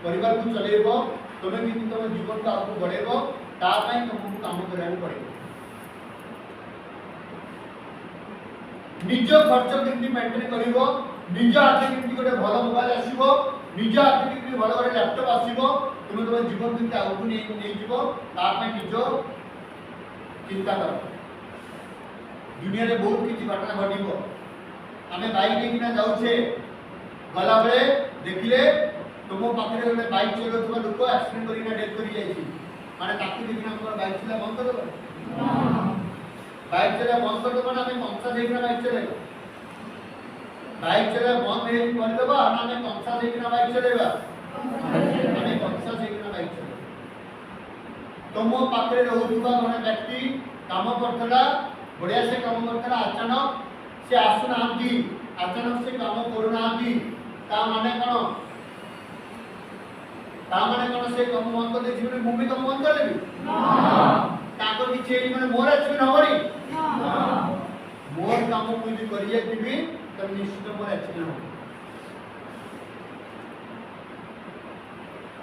परिवार को चलेबो तुमे किछि तुम जीवन को आगु बढ़ेबो ता पई तुमको काम करबाक पड़े निज खर्च किछि मेंटेन करिवो निज आथे किछि गोटे भलो मोबाइल आसीबो निज आथे किछि भलो गोटे लैपटॉप आसीबो तुम तुम जीवन किछि आगु नै जीवो ता पई निज चिंता करो दुनिया रे बहुत किछि घटना घटिबो आमे बाइक लेकिना जाउछे गला बेले देखिले तुम पाखे गोटे बाइक चलाउଥିବା लोक एक्सीडेंट करिना डेथ करि जाइछि माने ताकि देखिना हमर बाइक चला बंद कर दो बाइक चला बंद कर दो ना हमें कंसा देखना बाइक चलेगा बाइक चला बंद हे कर देबा ना हमें कंसा देखना बाइक चलेगा हमें कंसा देखना बाइक चलेगा तुम पाखे रहउଥିବା जने व्यक्ति काम करथला बढ़िया से काम करथला अचानक से आसुना आंती अचानक से काम करूना आंती ता माने कौन से कम बंद कर देछि माने भूमि कम बंद कर देबी ताको किछि एली माने मोर अछि न हबरी मोर काम कोइ भी करिए दिबी त निश्चित मोर अछि न हो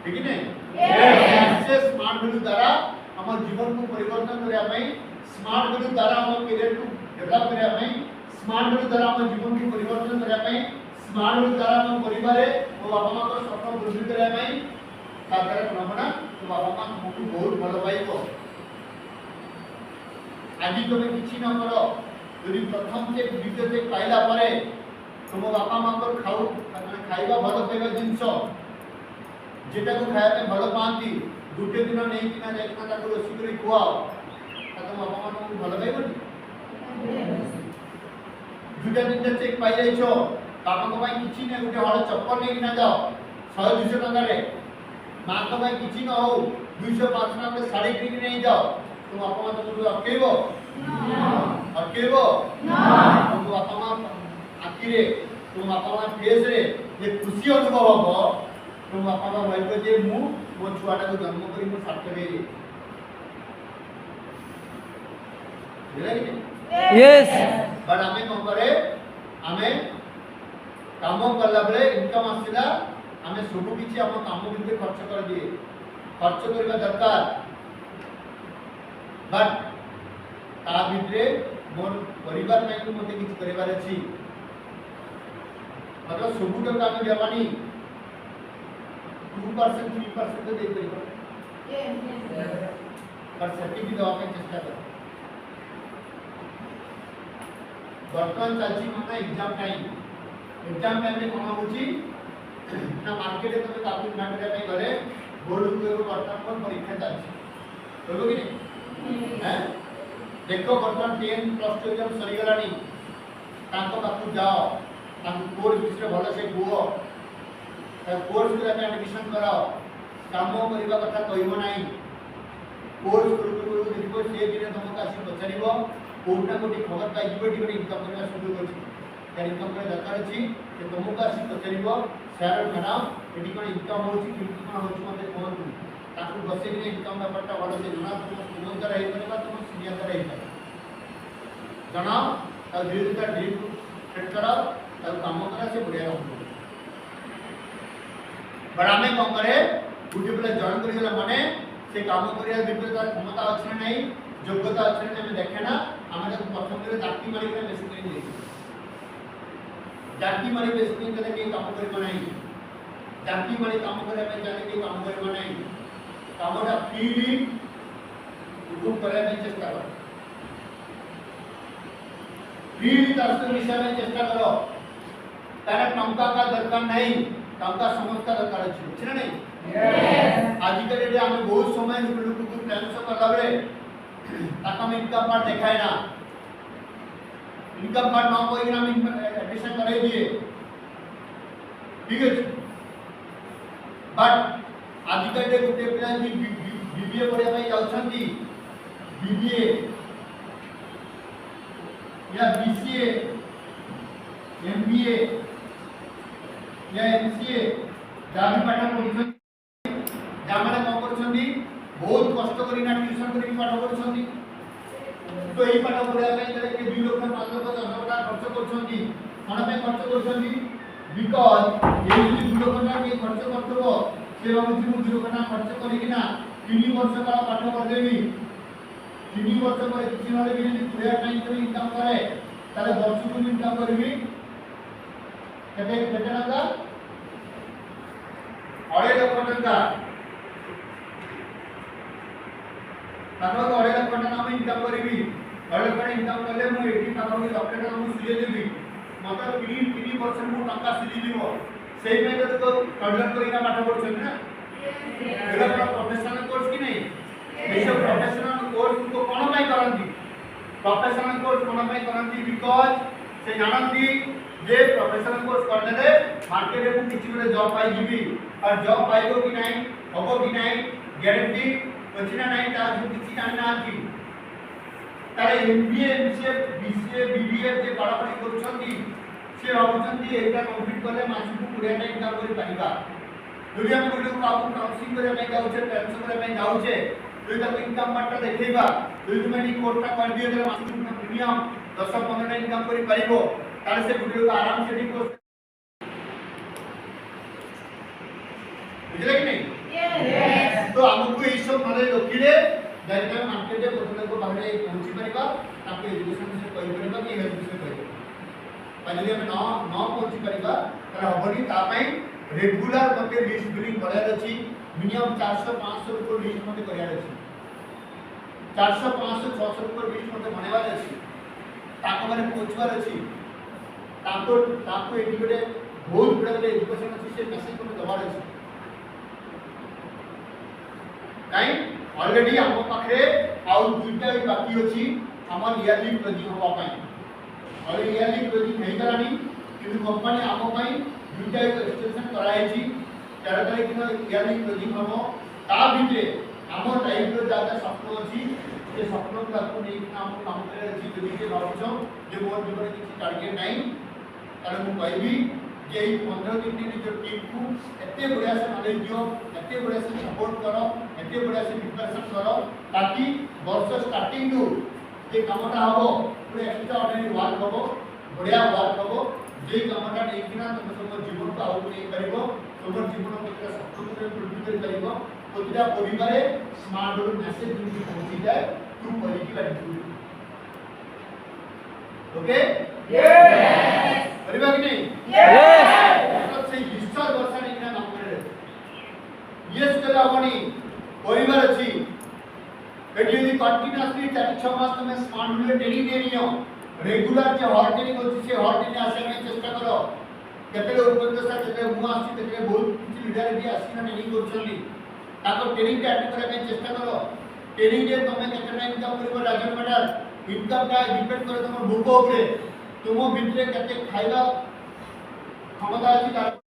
ठीक ने से स्मार्ट वैल्यू द्वारा हमर जीवन को परिवर्तन करिया पई स्मार्ट वैल्यू द्वारा हमर करियर को डेवलप करिया पई स्मार्ट वैल्यू द्वारा हमर जीवन को परिवर्तन करिया पई स्मार्ट वैल्यू द्वारा हम परिवार और बाबा मां को सफल वृद्धि करिया पई तादर प्रमाण तो बाबा मां हमको बहुत भलो पाइबो आज तुम किछि न करो यदि प्रथम से द्वितीय से पाइला परे तुम बापा मां को खाइबा भलो पाइबा जिंस जेटा को खाया पे भलो पांती दुटे दिन नहीं किना जाइना ताको रोसी करी खुआओ ता तुम बापा मां को भलो पाइबो दुटा दिन चेक पाइ जाइछो बापा को भाई किछि ने गुटे हळ चप्पल नै किना जाओ 100 200 टका रे मां को भाई किछि न हो 200 500 टका रे साड़ी किनि नै जाओ तुम बापा मां तुमको अकेबो ना तुम बापा मां आखि रे तुम बापा मां फेस रे जे खुशी अनुभव हो तुम बापा मां भाइबो जे मु मो छुआटा को जन्म करी मो सार्थक हे यस बट हमें कोन करे हमें काम करला बेले इनकम आसीला हमें सब किछि हम काम भितर खर्च कर दिए खर्च करबा दरकार बट ता भितरे मोर परिवार में को मते किछि करबार अछि मतलब सब टका हम देबानी 2% 3% दे देबो पर सर्टिफिकेट दवा के चेष्टा कर वर्तमान चलछि माने एग्जाम टाइम में कोन होची ना मार्केट में काफी मार्केट में गले बोर्ड को वर्तमान पर परीक्षा चलछि बोलो कि नहीं हैं देखो वर्तमान 10 प्लस 2 एग्जाम सरी गलानी ताको पाखु जाओ ताको कोर्स विषय भलो से बुओ ता कोर्स के एडमिशन कराओ काम करबा कथा कहिबो नाही कोर्स करू देखो से दिन तुमको आसी पछारिबो कोठा कोठी खबर पाई जीव टिकट इनकम करबा सुरू करछि यार इनकम करे दरकार अछि कि तुमको आसी पछारिबो शेयर बनाओ एडी कोन इनकम होछि किंतु कोन होछि मते कोन ताकू बसे दिन इनकम व्यापारटा भलो से जना तुम सुमंत रही करबा तुम सीनियर रही कर जनाओ ता धीरे धीरे ड्रीम सेट कराओ ता काम करा से बढ़िया हो बड़ा में कोन करे गुडी प्ले जॉइन करिला माने से काम करिया विपरीत क्षमता अछि नहीं योग्यता अछि नहीं हमें देखे ना हमें तो प्रथम दिन जाति मारी के बेसिक नहीं जाति मारी बेसिक नहीं करे के काम करबा नहीं जाति मारी काम करे में जाने के काम करबा नहीं कामटा फ्रीली उपयोग करे में चेष्टा करो फ्रीली तार विषय में चेष्टा करो तारा टंका का दरकार नहीं टंका समझता दरकार अछि ना नहीं आज के डेट में बहुत समय लोग को ट्रांसफर करला बेले ताका में इनकम कार्ड देखाय ना इनकम कार्ड न कोई ना एडमिशन कराई दिए ठीक है बट आज के डेट गुटे पिला जी बीबीए पढ़िया ପାଇଁ ଯାଉଛନ୍ତି बीबीए या बीसीए एमबीए या एमसीए जाबी पाठ पढुଛନ୍ତି जामाने कोन करछंदी बहुत कष्ट करी ना ट्यूशन करी पाठ पढुଛନ୍ତି तो एई पाठ पढिया ପାଇଁ जरे के 2 लाख 5 लाख 10 लाख खर्च करछंदी कोन पे खर्च करछंदी बिकॉज़ एई 2 लाख ना के खर्च करथबो से भाबुची मु 2 लाख खर्च करी कि ना 3 वर्ष का पाठ कर देबी 3 वर्ष पर किछि नले कि पूरा टाइम तो इनकम करे ताले वर्ष को इनकम करबी केते केते टका 2.5 लाख टका ताको 2.5 लाख टका हम इनकम करबी 2.5 लाख इनकम करले मु 80 टका मु लक्ष टका मु सुझे देबी मतलब 3% मु टका सुझी दिबो सेही में तो कंडक्ट करिना पाठ पढुछन ना एटा पूरा प्रोफेशनल कोर्स कि नहीं ये सब प्रोफेशनल कोर्स को कोन पाई करंती प्रोफेशनल कोर्स कोन पाई करंती बिकॉज़ से जानंती जे प्रोफेशनल कोर्स करले मार्केट में किछि गोटे जॉब पाई जीबी और जॉब पाइबो कि नहीं हबो कि नहीं ग्यारंटी अछि ना नहीं ता जो किछि जानि ना आछि तारे एमबीए बीसीए बीबीए जे बड़ा बड़ी करूछंती से भाबुछंती एटा कंप्लीट करले मासकु 20 टाइम इनकम करि पाइबा যদি আমি কোনো কাউকে কাউন্সিলিং করে আমি যাউছে টেনশন করে আমি যাউছে যদি তাকে ইনকাম পার্টটা দেখাইবা যদি তুমি এই কোর্সটা করে দিও তাহলে মাসে তুমি প্রিমিয়াম 10-15 টাকা ইনকাম করে পারিবো তাহলে সে ভিডিওকে আরাম সে ঠিক করতে বুঝলে কি নাই তো আমাকে এই সব নলেজ রখিলে যাইতে মার্কেটে প্রথমে বাহিরে পৌঁছি পারিবা তাকে এডুকেশন বিষয় কই পারিবা কি হেলথ বিষয় কই পারিবা যদি আমি ন পৌঁছি পারিবা তাহলে হবনি তা পাই रेगुलर मते लिस्ट बिलिंग करार अछि मिनिमम 400-500 रुपए लिस्ट मते करार अछि 400-500-600 रुपए लिस्ट मते बनेवार अछि ताको माने पहुंचवार अछि ताको एटी गोटे बहुत बड़ा बड़ा एजुकेशन अछि से मेसेज मते दबार अछि काई ऑलरेडी हम पाखरे आउ दुईटा बाकी अछि हमर इयरली प्रोजेक्ट होबा पई और इयरली प्रोजेक्ट हेई गलानी किंतु कंपनी हम पई दुईटा एक्सटेंशन कराई छी 13 तारिख दिन इयरली प्रोजेक्ट हम ता भितरे हम टाइप रो जाता स्वप्न अछि जे स्वप्न को आपको नै हम काम करे अछि जदि के भाबछो जे मोर जीवन किछि टारगेट नै तारे मु कहबी जे 15 दिन दिन जो टीम को एते बढ़िया से नॉलेज दियो एते बढ़िया से सपोर्ट करो एते बढ़िया से प्रिपरेशन करो ताकि वर्ष स्टार्टिंग नु जे कामटा हबो पूरा एक्स्ट्रा ऑर्डिनरी वर्क हबो बढ़िया वर्क हबो जे कामटा नै किना तुम सब जीवन को आउट नै करिवो तुम जीवन को सफल करे वृद्धि कर करिवो प्रतिटा परिवारे स्मार्ट बोर्ड मैसेज दिन पहुंची जाए तू पॉजिटिव एटीट्यूड ओके यस परिवार कि नहीं यस मतलब से विश्वास वर्षा नै किना नाम करे यस कला होनी परिवार अछि एटी यदि कंटीन्यूअसली 4-6 मास तुम स्मार्ट बोर्ड ट्रेनिंग देनियो रेगुलर जे हॉट ट्रेनिंग होछि से हॉट ट्रेनिंग आसे में चेष्टा करो केते उपलब्ध सा केते मु आसी केते बहुत किछि लीडर भी आसी ना ट्रेनिंग करछली ताको ट्रेनिंग के अटेंड करे में चेष्टा करो ट्रेनिंग जे तमे केते ना इनकम करबो राजन मैडम इनकम का डिपेंड करे तुम भूख ऊपर तुम भितरे केते खाइबा क्षमता अछि